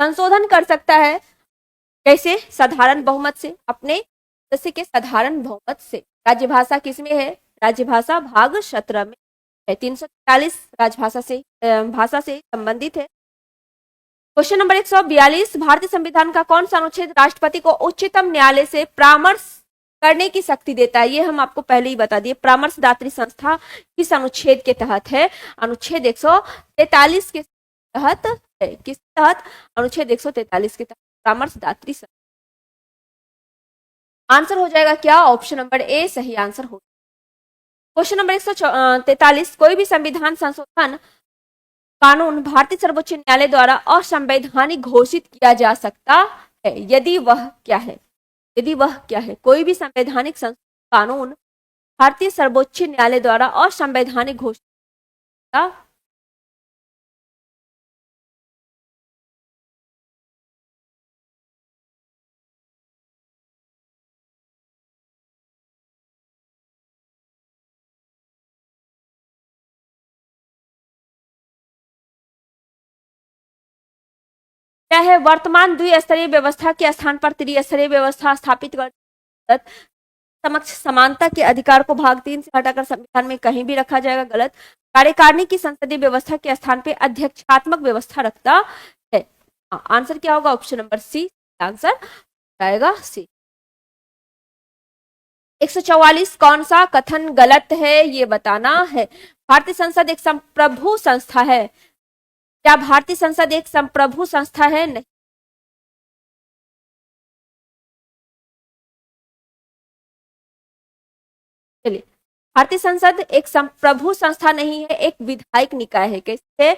संशोधन कर सकता है। कैसे? साधारण बहुमत से, अपने सदस्य के साधारण बहुमत से। राज्यभाषा किसमें है? राज्यभाषा भाग 17 में है। 343 राजभाषा से भाषा से संबंधित है। क्वेश्चन नंबर 142, भारतीय संविधान का कौन सा अनुच्छेद राष्ट्रपति को उच्चतम न्यायालय से परामर्श करने की शक्ति देता है? ये हम आपको पहले ही बता दिए। परामर्शदात्री संस्था किस अनुच्छेद के तहत है? अनुच्छेद 143 के तहत है। किस तहत? अनुच्छेद 143 के तहत परामर्शदात्री संस्था। आंसर हो जाएगा क्या? ऑप्शन नंबर ए सही आंसर हो। क्वेश्चन नंबर 143, कोई भी संविधान संशोधन कानून भारतीय सर्वोच्च न्यायालय द्वारा असंवैधानिक घोषित किया जा सकता है, यदि वह क्या है? यदि वह क्या है? कोई भी संवैधानिक कानून भारतीय सर्वोच्च न्यायालय द्वारा असंवैधानिक घोषित किया क्या है? वर्तमान द्विस्तरीय व्यवस्था के स्थान पर त्रिस्तरीय व्यवस्था स्थापित कर समक्ष समानता के अधिकार को भाग 3 से हटाकर संविधान में कहीं भी रखा जाएगा, गलत। कार्यकारिणी की संसदीय व्यवस्था के स्थान पे अध्यक्षात्मक व्यवस्था रखता है। आंसर क्या होगा? ऑप्शन नंबर सी आंसर आएगा सी। 144, कौन सा कथन गलत है ये बताना है। भारतीय संसद एक संप्रभु संस्था है। क्या भारतीय संसद एक संप्रभु संस्था है? नहीं। चलिए, भारतीय संसद एक संप्रभु संस्था नहीं है, एक विधायक निकाय है। कैसे?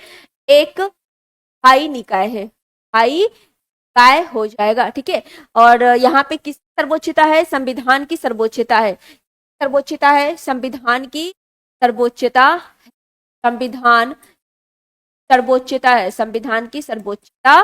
एक स्थायी निकाय है। स्थायी निकाय हो जाएगा, ठीक है। और यहाँ पे किस सर्वोच्चता है? संविधान की सर्वोच्चता है। सर्वोच्चता है संविधान की सर्वोच्चता। संविधान सर्वोच्चता है, संविधान की सर्वोच्चता।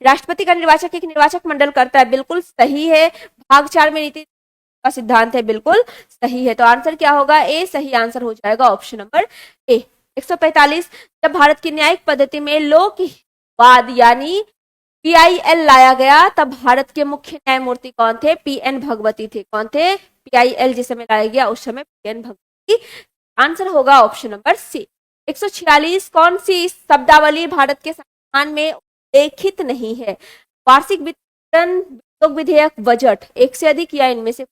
राष्ट्रपति का निर्वाचक एक निर्वाचक मंडल करता है, बिल्कुल सही है। भाग 4 में नीति का सिद्धांत है, बिल्कुल सही है। तो आंसर क्या होगा? ए सही आंसर हो जाएगा, ऑप्शन नंबर ए। 145, जब भारत की न्यायिक पद्धति में लोकवाद यानी PIL लाया गया तब भारत के मुख्य न्यायमूर्ति कौन थे? PN भगवती थे। कौन थे? PIL जिस समय लाया गया उस समय PN भगवती। आंसर होगा ऑप्शन नंबर सी। 146, कौन सी शब्दावली भारत के संविधान में उल्लेखित नहीं है? वार्षिक वितरण, विधेयक, बजट, एक से अधिक या इनमें से?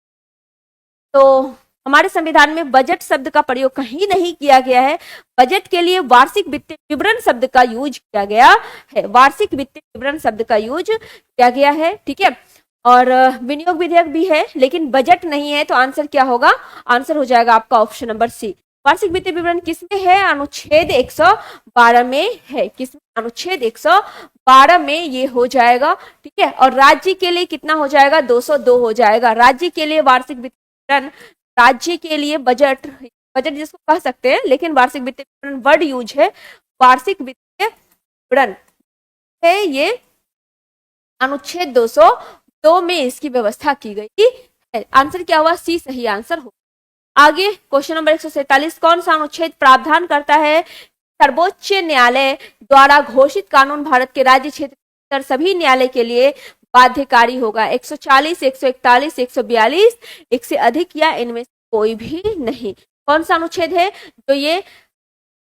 तो हमारे संविधान में बजट शब्द का प्रयोग कहीं नहीं किया गया है। बजट के लिए वार्षिक वित्तीय विवरण शब्द का यूज किया गया है। वार्षिक वित्तीय विवरण शब्द का यूज किया गया है, ठीक है। और विनियोग विधेयक भी है, लेकिन बजट नहीं है। तो आंसर क्या होगा? आंसर हो जाएगा आपका ऑप्शन नंबर सी। वार्षिक वित्तीय विवरण किसमें है? अनुच्छेद 112 में है। किसमें? अनुच्छेद 112 में ये हो जाएगा, ठीक है। और राज्य के लिए कितना हो जाएगा? 202 हो जाएगा। राज्य के लिए वार्षिक वित्तीय विवरण, राज्य के लिए बजट, बजट जिसको कह सकते हैं, लेकिन वार्षिक वित्तीय विवरण वर्ड यूज है। वार्षिक वित्तीय विवरण है ये अनुच्छेद 202 में इसकी व्यवस्था की गई है। आंसर क्या हुआ? सी सही आंसर हो। आगे क्वेश्चन नंबर 147, कौन सा अनुच्छेद प्रावधान करता है सर्वोच्च न्यायालय द्वारा घोषित कानून भारत के राज्य क्षेत्र सभी न्यायालय के लिए बाध्यकारी होगा? 140, 141, 142, एक से अधिक या इनमें कोई भी नहीं। कौन सा अनुच्छेद है जो ये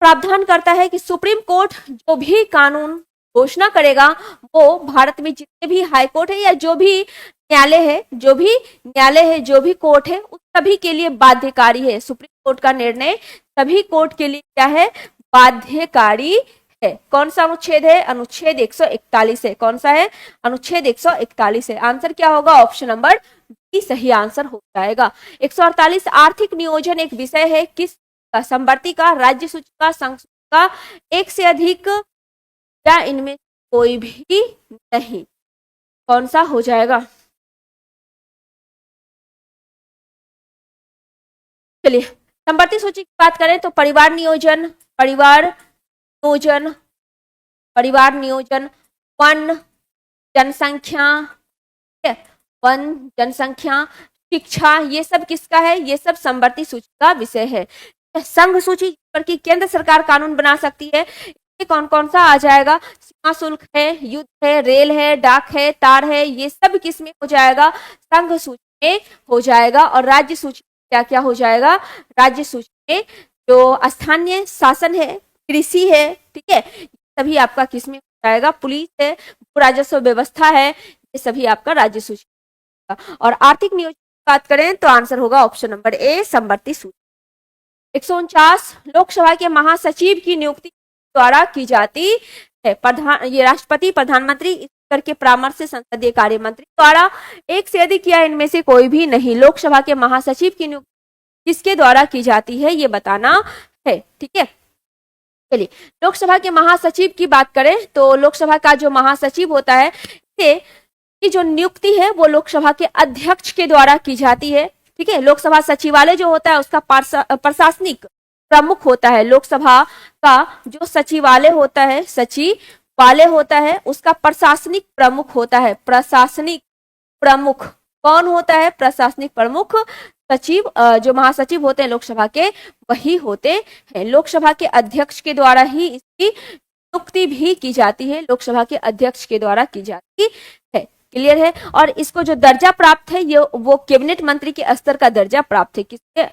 प्रावधान करता है कि सुप्रीम कोर्ट जो भी कानून घोषणा करेगा वो भारत में जितने भी हाई कोर्ट है या जो भी न्यायालय है, जो भी न्यायालय है, जो भी कोर्ट है, उस सभी के लिए बाध्यकारी है। सुप्रीम कोर्ट का निर्णय सभी कोर्ट के लिए क्या है? बाध्यकारी है। कौन सा अनुच्छेद है? अनुच्छेद 141 है। कौन सा है? अनुच्छेद 141 है। आंसर क्या होगा? ऑप्शन नंबर बी सही आंसर हो जाएगा। 148, आर्थिक नियोजन एक विषय है किस का? संवर्ती का, राज्य सूची का, संघ का, एक से अधिक या इनमें कोई भी नहीं? कौन सा हो जाएगा? चलिए, संवर्ती सूची की बात करें तो परिवार नियोजन, परिवार नियोजन, परिवार नियोजन, वन जनसंख्या, वन जनसंख्या, शिक्षा, ये सब किसका है? ये सब संवर्ती सूची का विषय है। संघ सूची पर की केंद्र सरकार कानून बना सकती है, ये कौन कौन सा आ जाएगा? सीमा शुल्क है, युद्ध है, रेल है, डाक है, तार है, ये सब किसमें हो जाएगा? संघ सूची में हो जाएगा। और राज्य सूची क्या क्या हो जाएगा? राज्य सूची में जो स्थानीय शासन है, कृषि है, ठीक है, सभी आपका किसमें हो जाएगा? पुलिस है, भू राजस्व व्यवस्था है, ये सभी आपका राज्य सूची। और आर्थिक नियोजन की बात करें तो आंसर होगा ऑप्शन नंबर ए, समवर्ती सूची। 149 लोकसभा के महासचिव की नियुक्ति द्वारा की जाती है। ये राष्ट्रपति, प्रधानमंत्री, स्पीकर के परामर्श से संसदीय कार्य मंत्री द्वारा, एक से अधिक या इनमें से कोई भी नहीं। लोकसभा के महासचिव की नियुक्ति किसके द्वारा की जाती है ये बताना है, ठीक है। चलिए, लोकसभा के महासचिव की बात करें तो लोकसभा का जो महासचिव होता है, की जो नियुक्ति है वो लोकसभा के अध्यक्ष के द्वारा की जाती है, ठीक है। लोकसभा सचिवालय जो होता है उसका प्रशासनिक प्रमुख होता है। लोकसभा का जो सचिवालय होता है, सचिवालय होता है, उसका प्रशासनिक प्रमुख होता है। प्रशासनिक प्रमुख कौन होता है? प्रशासनिक प्रमुख सचिव, जो महासचिव होते हैं लोकसभा के, वही होते हैं। लोकसभा के अध्यक्ष के द्वारा ही इसकी नियुक्ति भी की जाती है, लोकसभा के अध्यक्ष के द्वारा की जाती है। क्लियर है? और इसको जो दर्जा प्राप्त है ये वो कैबिनेट मंत्री के स्तर का दर्जा प्राप्त है। किसके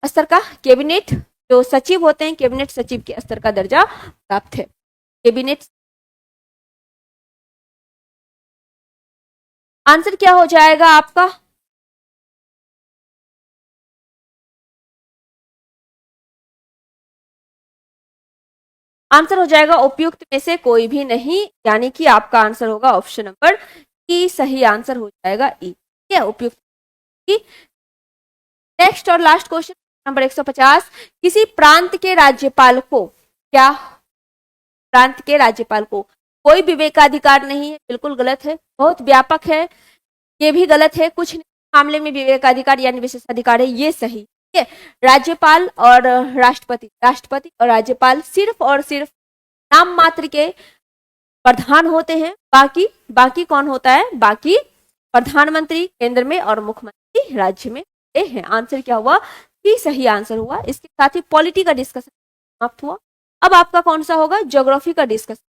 स्तर का? कैबिनेट जो सचिव होते हैं, कैबिनेट सचिव के स्तर का दर्जा प्राप्त है। कैबिनेट आंसर क्या हो जाएगा आपका? आंसर हो जाएगा उपयुक्त में से कोई भी नहीं, यानी कि आपका आंसर होगा ऑप्शन नंबर ई, सही आंसर हो जाएगा ई, ठीक है, उपयुक्त। नेक्स्ट और लास्ट क्वेश्चन नंबर 150, किसी प्रांत के राज्यपाल को, क्या प्रांत के राज्यपाल को कोई विवेकाधिकार नहीं है? बिल्कुल गलत है, बहुत व्यापक है, ये भी गलत है। कुछ मामले में विवेकाधिकार यानी विशेषाधिकार है, ये सही है। राज्यपाल और राष्ट्रपति, राष्ट्रपति और राज्यपाल सिर्फ और सिर्फ नाम मात्र के प्रधान होते हैं। बाकी बाकी कौन होता है? बाकी प्रधानमंत्री केंद्र में और मुख्यमंत्री राज्य में है। आंसर क्या हुआ? ही सही आंसर हुआ। इसके साथ ही पॉलिटी का डिस्कशन समाप्त हुआ। अब आपका कौन सा होगा? ज्योग्राफी का डिस्कशन।